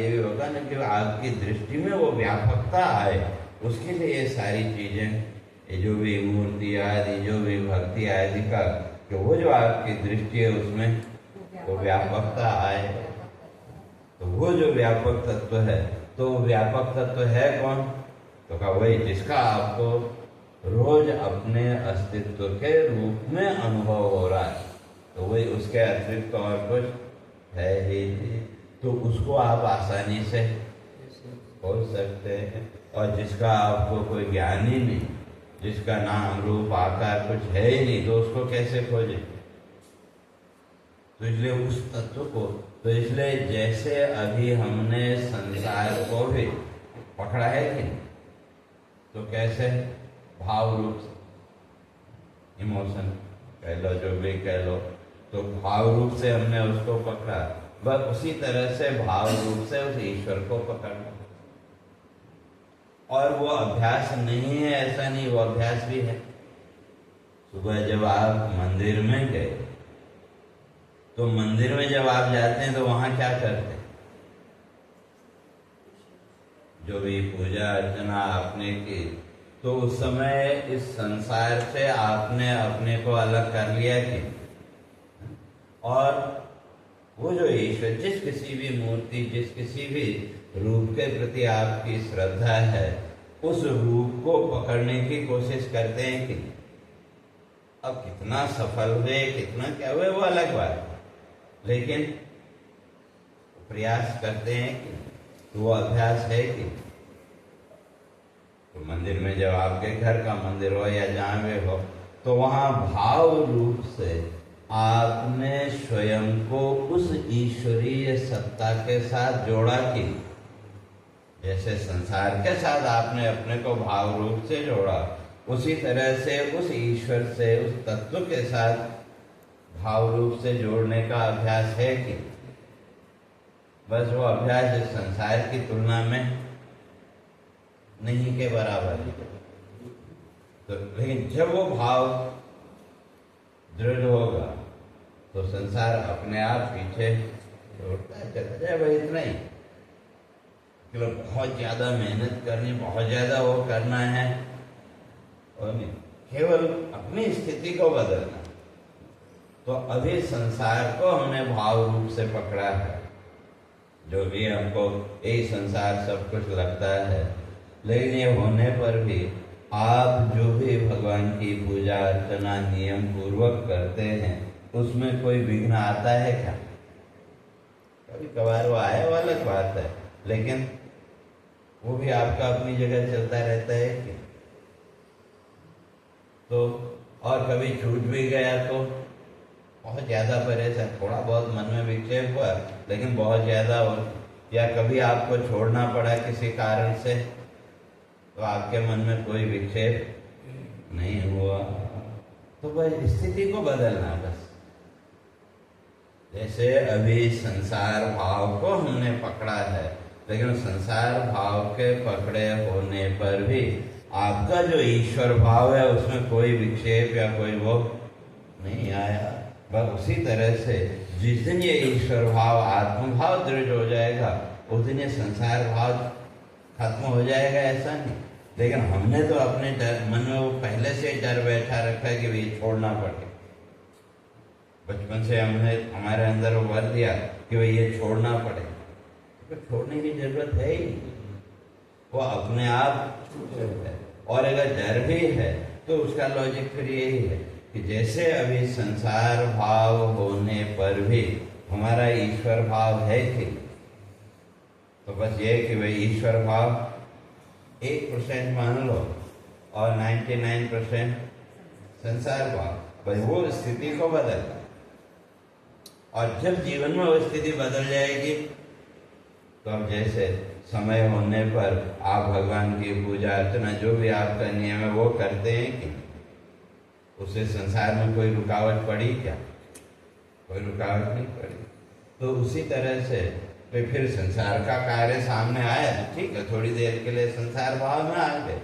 कि आपकी दृष्टि में वो व्यापकता आए, उसके लिए ये सारी चीजें, ये जो भी मूर्ति आदि, जो भी भक्ति आदि का, कि वो जो आपकी दृष्टि है उसमें वो व्यापकता आए। तो वो जो व्यापक तत्व है, तो व्यापक तत्व है कौन? तो कहा वही जिसका आपको रोज अपने अस्तित्व के रूप में अनुभव हो रहा है। तो वही, उसके अतिरिक्त तो और कुछ है ही नहीं। तो उसको आप आसानी से खोज सकते हैं। और जिसका आपको कोई ज्ञान ही नहीं, जिसका नाम रूप आकार कुछ है ही नहीं, तो उसको कैसे खोजे? तो इसलिए उस तत्व को, तो इसलिए जैसे अभी हमने संसार को भी पकड़ा है कि नहीं, तो कैसे? भाव रूप से, इमोशन कह लो, जो भी कह लो, तो भाव रूप से हमने उसको पकड़ा। बस उसी तरह से भाव रूप से उस ईश्वर को पकड़ना। और वो अभ्यास नहीं है ऐसा नहीं, वो अभ्यास भी है। सुबह जब आप मंदिर में गए, तो मंदिर में जब आप जाते हैं तो वहां क्या करते हैं? जो भी पूजा अर्चना आपने की, तो उस समय इस संसार से आपने अपने को अलग कर लिया कि, और वो जो ईश्वर, जिस किसी भी मूर्ति, जिस किसी भी रूप के प्रति आपकी श्रद्धा है, उस रूप को पकड़ने की कोशिश करते हैं कि, अब कितना सफल हुए, कितना क्या हुए, वो अलग बात है। लेकिन प्रयास करते हैं कि, तो वो अभ्यास है कि, तो मंदिर में जब आपके घर का मंदिर हो या जहाँ भी हो, तो वहाँ भाव रूप से आपने स्वयं को उस ईश्वरीय सत्ता के साथ जोड़ा कि, जैसे संसार के साथ आपने अपने को भाव रूप से जोड़ा, उसी तरह से उस ईश्वर से, उस तत्व के साथ भाव रूप से जोड़ने का अभ्यास है कि, बस वो अभ्यास इस संसार की तुलना में नहीं के बराबर है। तो लेकिन जब वो भाव दृढ़ होगा तो संसार अपने आप पीछे छोड़ता है, चलता जाए। भाई इतना ही, केवल बहुत ज्यादा मेहनत करनी, बहुत ज्यादा वो करना है, और नहीं, केवल अपनी स्थिति को बदलना। तो अभी संसार को हमने भाव रूप से पकड़ा है, जो भी हमको यही संसार सब कुछ लगता है। लेकिन ये होने पर भी आप जो भी भगवान की पूजा अर्चना नियम पूर्वक करते हैं, उसमें कोई विघ्न आता है क्या? कभी कभार वो आए, वो अलग बात है, लेकिन वो भी आपका अपनी जगह चलता रहता है कि, तो और कभी छूट भी गया तो बहुत ज्यादा परेशान, थोड़ा बहुत मन में विक्षेप हुआ, लेकिन बहुत ज्यादा हो, या कभी आपको छोड़ना पड़ा किसी कारण से, तो आपके मन में कोई विक्षेप नहीं हुआ। तो वह स्थिति को बदलना बस। जैसे अभी संसार भाव को हमने पकड़ा है, लेकिन संसार भाव के पकड़े होने पर भी आपका जो ईश्वर भाव है उसमें कोई विक्षेप या कोई वो नहीं आया। बस उसी तरह से जिस दिन ये ईश्वर भाव आत्म भाव दृढ़ हो जाएगा उस दिन ये संसार भाव खत्म हो जाएगा, ऐसा नहीं। लेकिन हमने तो अपने मन में वो पहले से डर बैठा रखा है कि ये छोड़ना पड़े। बचपन से हमने हमारे अंदर वो भर दिया कि भाई ये छोड़ना पड़े, तो छोड़ने की जरूरत है ही, वो अपने आप है। और अगर डर भी है तो उसका लॉजिक फिर यही है कि जैसे अभी संसार भाव होने पर भी हमारा ईश्वर भाव है कि, तो बस ये कि भाई ईश्वर भाव 1% मान लो और 99% संसार भाव, भाई वो स्थिति को बदलना। और जब जीवन में वो स्थिति बदल जाएगी तो अब जैसे समय होने पर आप भगवान की पूजा अर्चना जो भी आपका नियम है वो करते हैं कि उससे संसार में कोई रुकावट पड़ी क्या? कोई रुकावट नहीं पड़ी। तो उसी तरह से तो फिर संसार का कार्य सामने आया, ठीक है, थोड़ी देर के लिए संसार भाव में आ गए,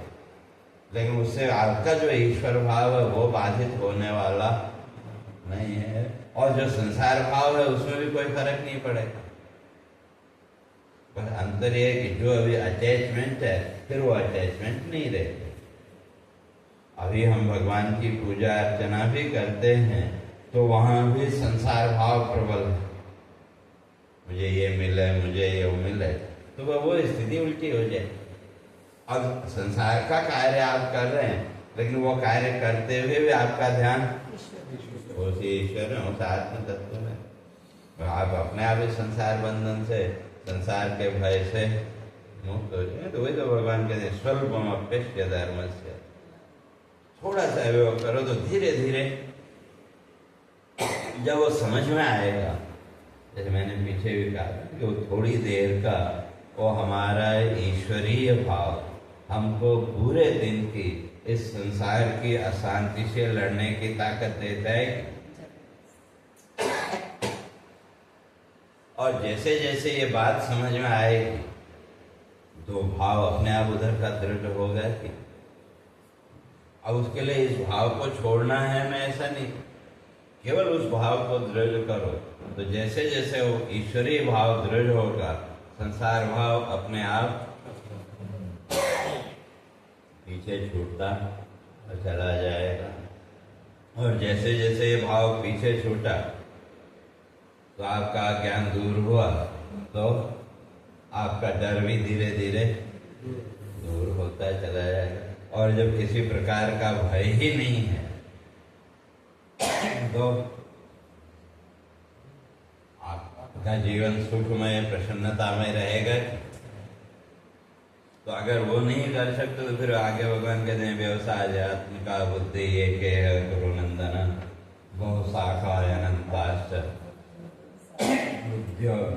लेकिन उससे आपका जो ईश्वर भाव है वो बाधित होने वाला नहीं है। और जो संसार भाव है उसमें भी कोई फर्क नहीं पड़ेगा। पर अंतर यह है कि जो अभी अटैचमेंट है फिर वो अटैचमेंट नहीं रहते। अभी हम भगवान की पूजा अर्चना भी करते हैं तो वहां भी संसार भाव प्रबल है, मुझे ये मिले, मुझे ये मिले, तो वो स्थिति उल्टी हो जाए। अब संसार का कार्य आप कर रहे हैं लेकिन वो कार्य करते हुए भी आपका ध्यान उस ईश्वर में, उस आत्म तत्व में। आप अपने आप ही संसार बंधन से, संसार के भय से मुक्त हो जाए। तो वही तो भगवान कहते हैं स्वल्पम अप्यस्य धर्मस्य, थोड़ा सा वो करो तो धीरे धीरे जब वो समझ में आएगा, जैसे मैंने पीछे भी कहा कि वो थोड़ी देर का वो हमारा ईश्वरीय भाव हमको पूरे दिन की इस संसार की अशांति से लड़ने की ताकत देता है। और जैसे जैसे ये बात समझ में आएगी तो भाव अपने आप उधर का दृढ़ होगा कि अब उसके लिए इस भाव को छोड़ना है, मैं ऐसा नहीं, केवल उस भाव को दृढ़ करो। तो जैसे जैसे वो ईश्वरीय भाव दृढ़ होगा संसार भाव अपने आप पीछे छूटता चला जाएगा। और जैसे जैसे ये भाव पीछे छूटा तो आपका ज्ञान दूर हुआ तो आपका डर भी धीरे धीरे दूर होता चला जाएगा। और जब किसी प्रकार का भय ही नहीं है तो आपका जीवन सुखमय प्रसन्नता में रहेगा। तो अगर वो नहीं कर सकते तो फिर आगे भगवान कहते हैं व्यवसाय आत्मिका बुद्धि एक गुरु नंदन बहु शाखा अनंताश्च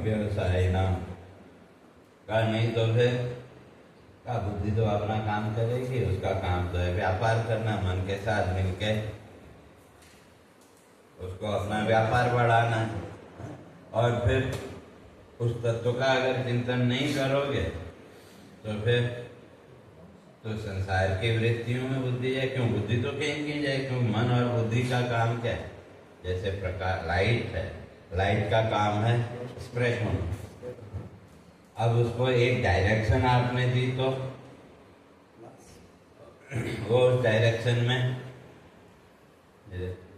व्यवसाय नाम का। नहीं तो फिर का बुद्धि तो अपना काम करेगी, उसका काम तो है व्यापार करना, मन के साथ मिलके उसको अपना व्यापार बढ़ाना है। और फिर उस तत्व का अगर चिंतन नहीं करोगे तो फिर तो संसार की वृत्तियों में बुद्धि जाए। क्यों बुद्धि तो कहीं की जाए, क्यों मन और बुद्धि का काम क्या है? जैसे प्रकाश लाइट है, लाइट का काम है स्प्रेड होना। अब उसको एक डायरेक्शन आपने दी तो वो उस डायरेक्शन में,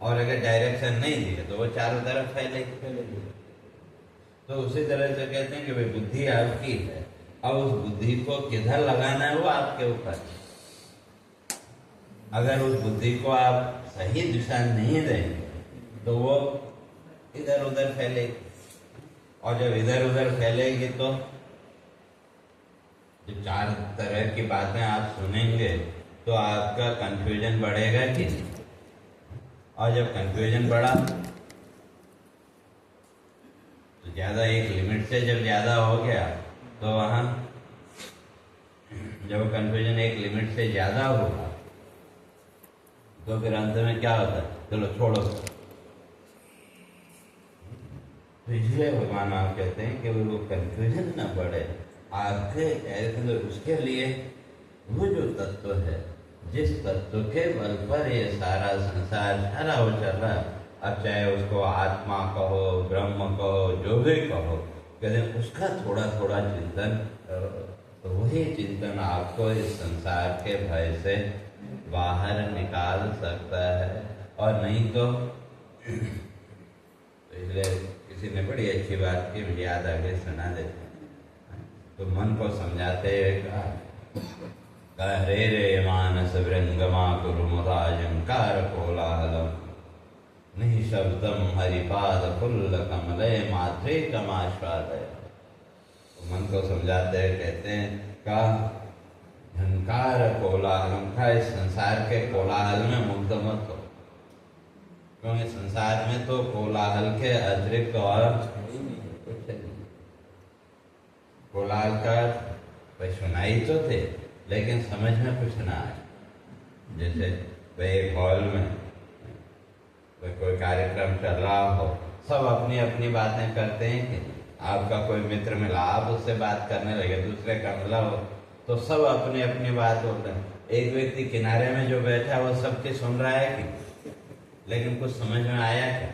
और अगर डायरेक्शन नहीं दी तो वो चारों तरफ फैलेगी। तो उसी तरह से कहते हैं कि भाई बुद्धि आपकी है, अब उस बुद्धि को किधर लगाना है वो आपके ऊपर। अगर उस बुद्धि को आप सही दिशा नहीं देंगे तो वो इधर उधर फैलेगी। और जब इधर उधर फैलेगी तो जो चार तरह की बातें आप सुनेंगे तो आपका कंफ्यूजन बढ़ेगा कि नहीं। और जब कंफ्यूजन बढ़ा ज्यादा एक लिमिट से जब ज्यादा हो गया तो वहां जब कंफ्यूजन एक लिमिट से ज्यादा होगा तो फिर अंत में क्या होता है, चलो छोड़ो। तो इसलिए भगवान आप कहते हैं कि वो कंफ्यूजन ना पड़े आपके, तो उसके लिए वो जो तत्व है, जिस तत्व के बल पर ये सारा संसार सारा वो चल रहा है, अब चाहे उसको आत्मा कहो, ब्रह्म कहो, जो भी कहो, कहते हैं उसका थोड़ा थोड़ा चिंतन करो, तो वही चिंतन आपको इस संसार के भय से बाहर निकाल सकता है। और नहीं तो इसलिए किसी ने बड़ी अच्छी बात की, मुझे याद आगे सुना देते हैं। तो मन को समझाते हुए कहा, रे रे मानस वृंगमा कुरु मुदायंकार कोलाहलम निःशब्दम हरिपाद फुल्ल कमलय मात्रे कमाश्वादय। तो मन को समझाते हुए कहते हैं का झंकार कोलाहलम का, इस संसार के कोलाहल में मुग्ध मत हो, क्योंकि संसार में तो कोलाहल के अतिरिक्त और कुछ नहीं। कोलाहल का भाई सुनाई तो थे लेकिन समझ में कुछ ना आए। जैसे भाई एक हॉल में कोई कार्यक्रम चल रहा हो, सब अपनी अपनी बातें करते हैं कि आपका कोई मित्र मिला, आप उससे बात करने लगे, दूसरे का मिला हो तो सब अपनी अपनी बात बोलते हैं। एक व्यक्ति किनारे में जो बैठा है वो सबकी सुन रहा है कि, लेकिन कुछ समझ में आया क्या?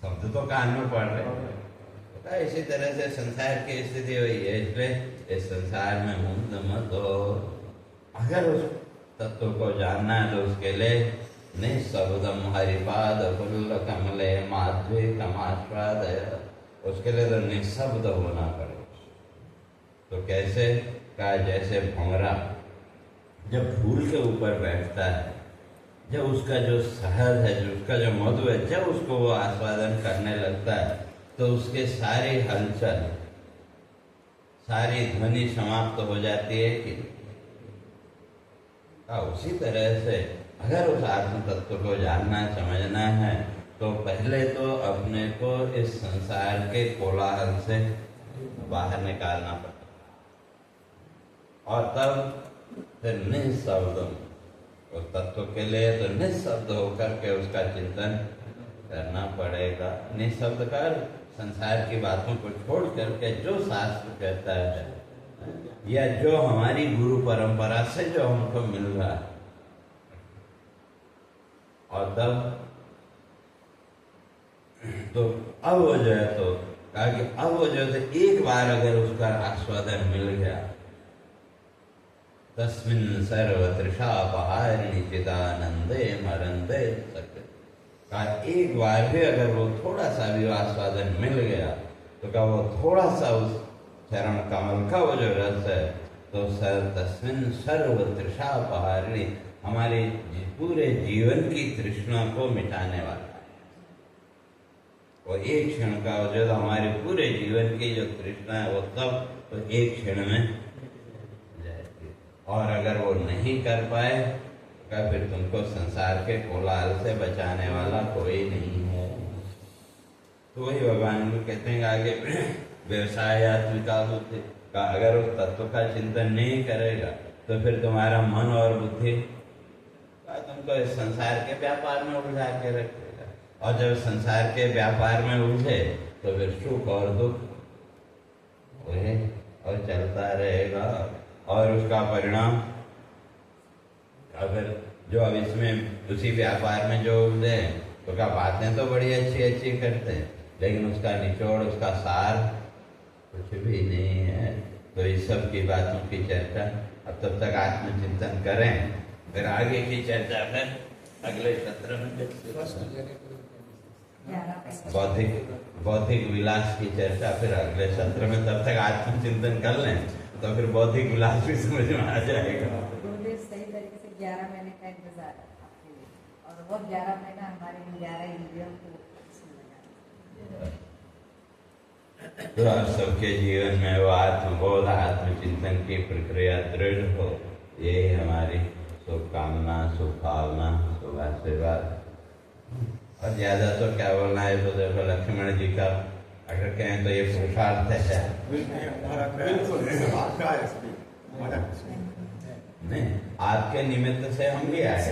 शब्द तो कान में पड़ रहे हैं। इसी तरह से संसार की स्थिति हुई है, इसलिए इस संसार में मुग्ध मत हो। अगर उस तत्व को जानना है तो उसके लिए निःशब्दम हरिपाद फुल्ल कमले माध्वी कमाश्वादय, उसके लिए तो निःशब्द होना पड़ेगा। तो कैसे का, जैसे भंवरा जब फूल के ऊपर बैठता है, जब उसका जो शहद है, जो उसका जो मधु है, जब उसको वो आस्वादन करने लगता है तो उसके सारी हलचल, सारी ध्वनि समाप्त हो जाती है कि उसी तरह से अगर उस आत्म तत्व को जानना समझना है तो पहले तो अपने को इस संसार के कोलाहल से बाहर निकालना पड़ता, और तब फिर निःशब्दम, उस तत्व के लिए तो निःशब्द होकर के उसका चिंतन करना पड़ेगा। निःशब्द कर, संसार की बातों को छोड़ करके जो शास्त्र कहता है या जो हमारी गुरु परंपरा से जो हमको मिल रहा है, और तब तो अब वो जो है, तो कहा कि अब वो जो है एक बार अगर उसका आस्वादन मिल गया, तस्मिन् सर्वतृषापहारिणि चिदानंदे मरंदे सत्य, कहा एक बार भी अगर वो थोड़ा सा भी आस्वादन मिल गया तो कहा वो थोड़ा सा उस चरण कमल का वो जो रस है, तो तस्मिन् सर्वतृषापहारिणि, हमारे पूरे जीवन की तृष्णा को मिटाने वाला है। वो एक क्षण का जो हमारे पूरे जीवन की जो तृष्णा है वो तब तो एक क्षण में जाएगी। और अगर वो नहीं कर पाए तो फिर तुमको संसार के कोलाहल से बचाने वाला कोई नहीं है। तो वही भगवान को कहते हैं आगे व्यवसायत्मिका बुद्धि का, अगर उस तत्व का चिंतन नहीं करेगा तो फिर तुम्हारा मन और बुद्धि तुमको इस संसार के व्यापार में उलझा के रखेगा, और जब संसार के व्यापार में उलझे तो फिर सुख और दुख वही और चलता रहेगा। और उसका परिणाम अगर जो अब इसमें उसी व्यापार में जो उलझे तो क्या बातें तो बड़ी अच्छी अच्छी करते हैं, लेकिन उसका निचोड़, उसका सार कुछ भी नहीं है। तो इस सब की बातों की चर्चा अब तब तक आत्मचिंतन करें, फिर आगे की चर्चा फिर अगले सत्र में, बौद्धिक विलास की चर्चा फिर अगले सत्र में। तब तक आत्मचिंतन कर लें तो फिर बौद्धिक विलास भी समझ में आ जाएगा। गुरुदेव सही तरीके से 11 महीने का इंतजार है आपके लिए, और वो 11 महीना हमारे 11 इंद्रियों को तो आप सबके जीवन में वो आत्मबोध, आत्मचिंतन की प्रक्रिया दृढ़ हो, यही हमारी शुभकामना, शुभभावना, शुभ आशीर्वाद। और ज्यादा तो क्या बोलना है, तो देखो लक्ष्मण जी का अगर कहें तो ये पुरुषार्थ है। नहीं, आपके निमित्त से हम भी आए।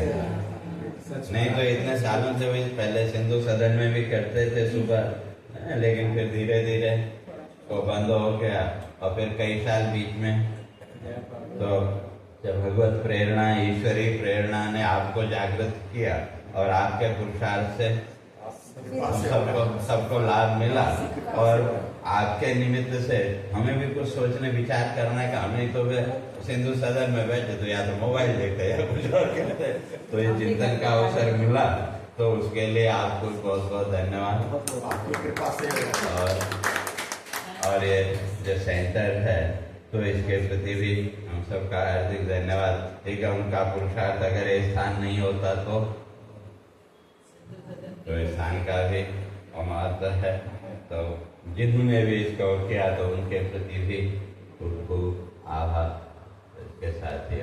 नहीं तो इतने सालों से भी पहले सिंधु सदन में भी करते थे सुबह, लेकिन फिर धीरे धीरे वो बंद हो गया और फिर कई साल बीच में। तो जब भगवत प्रेरणा, ईश्वरी प्रेरणा ने आपको जागृत किया और आपके पुरुषार्थ से सबको लाभ मिला, और आपके निमित्त से हमें भी कुछ सोचने विचार करना है। हम नहीं तो वे सिंधु सदन में बैठे तो या तो मोबाइल देखते या कुछ और करते, तो ये चिंतन का अवसर मिला, तो उसके लिए आपको बहुत बहुत धन्यवाद। आपकी कृपा से और ये जो सेंटर है तो इसके प्रति भी हम सबका हार्दिक धन्यवाद। ठीक है, उनका पुरुषार्थ अगर ये स्थान नहीं होता तो इस स्थान का भी महत्व है। तो जिन्होंने भी इसको किया तो उनके प्रति भी खूब खूब आभार। इसके साथ ही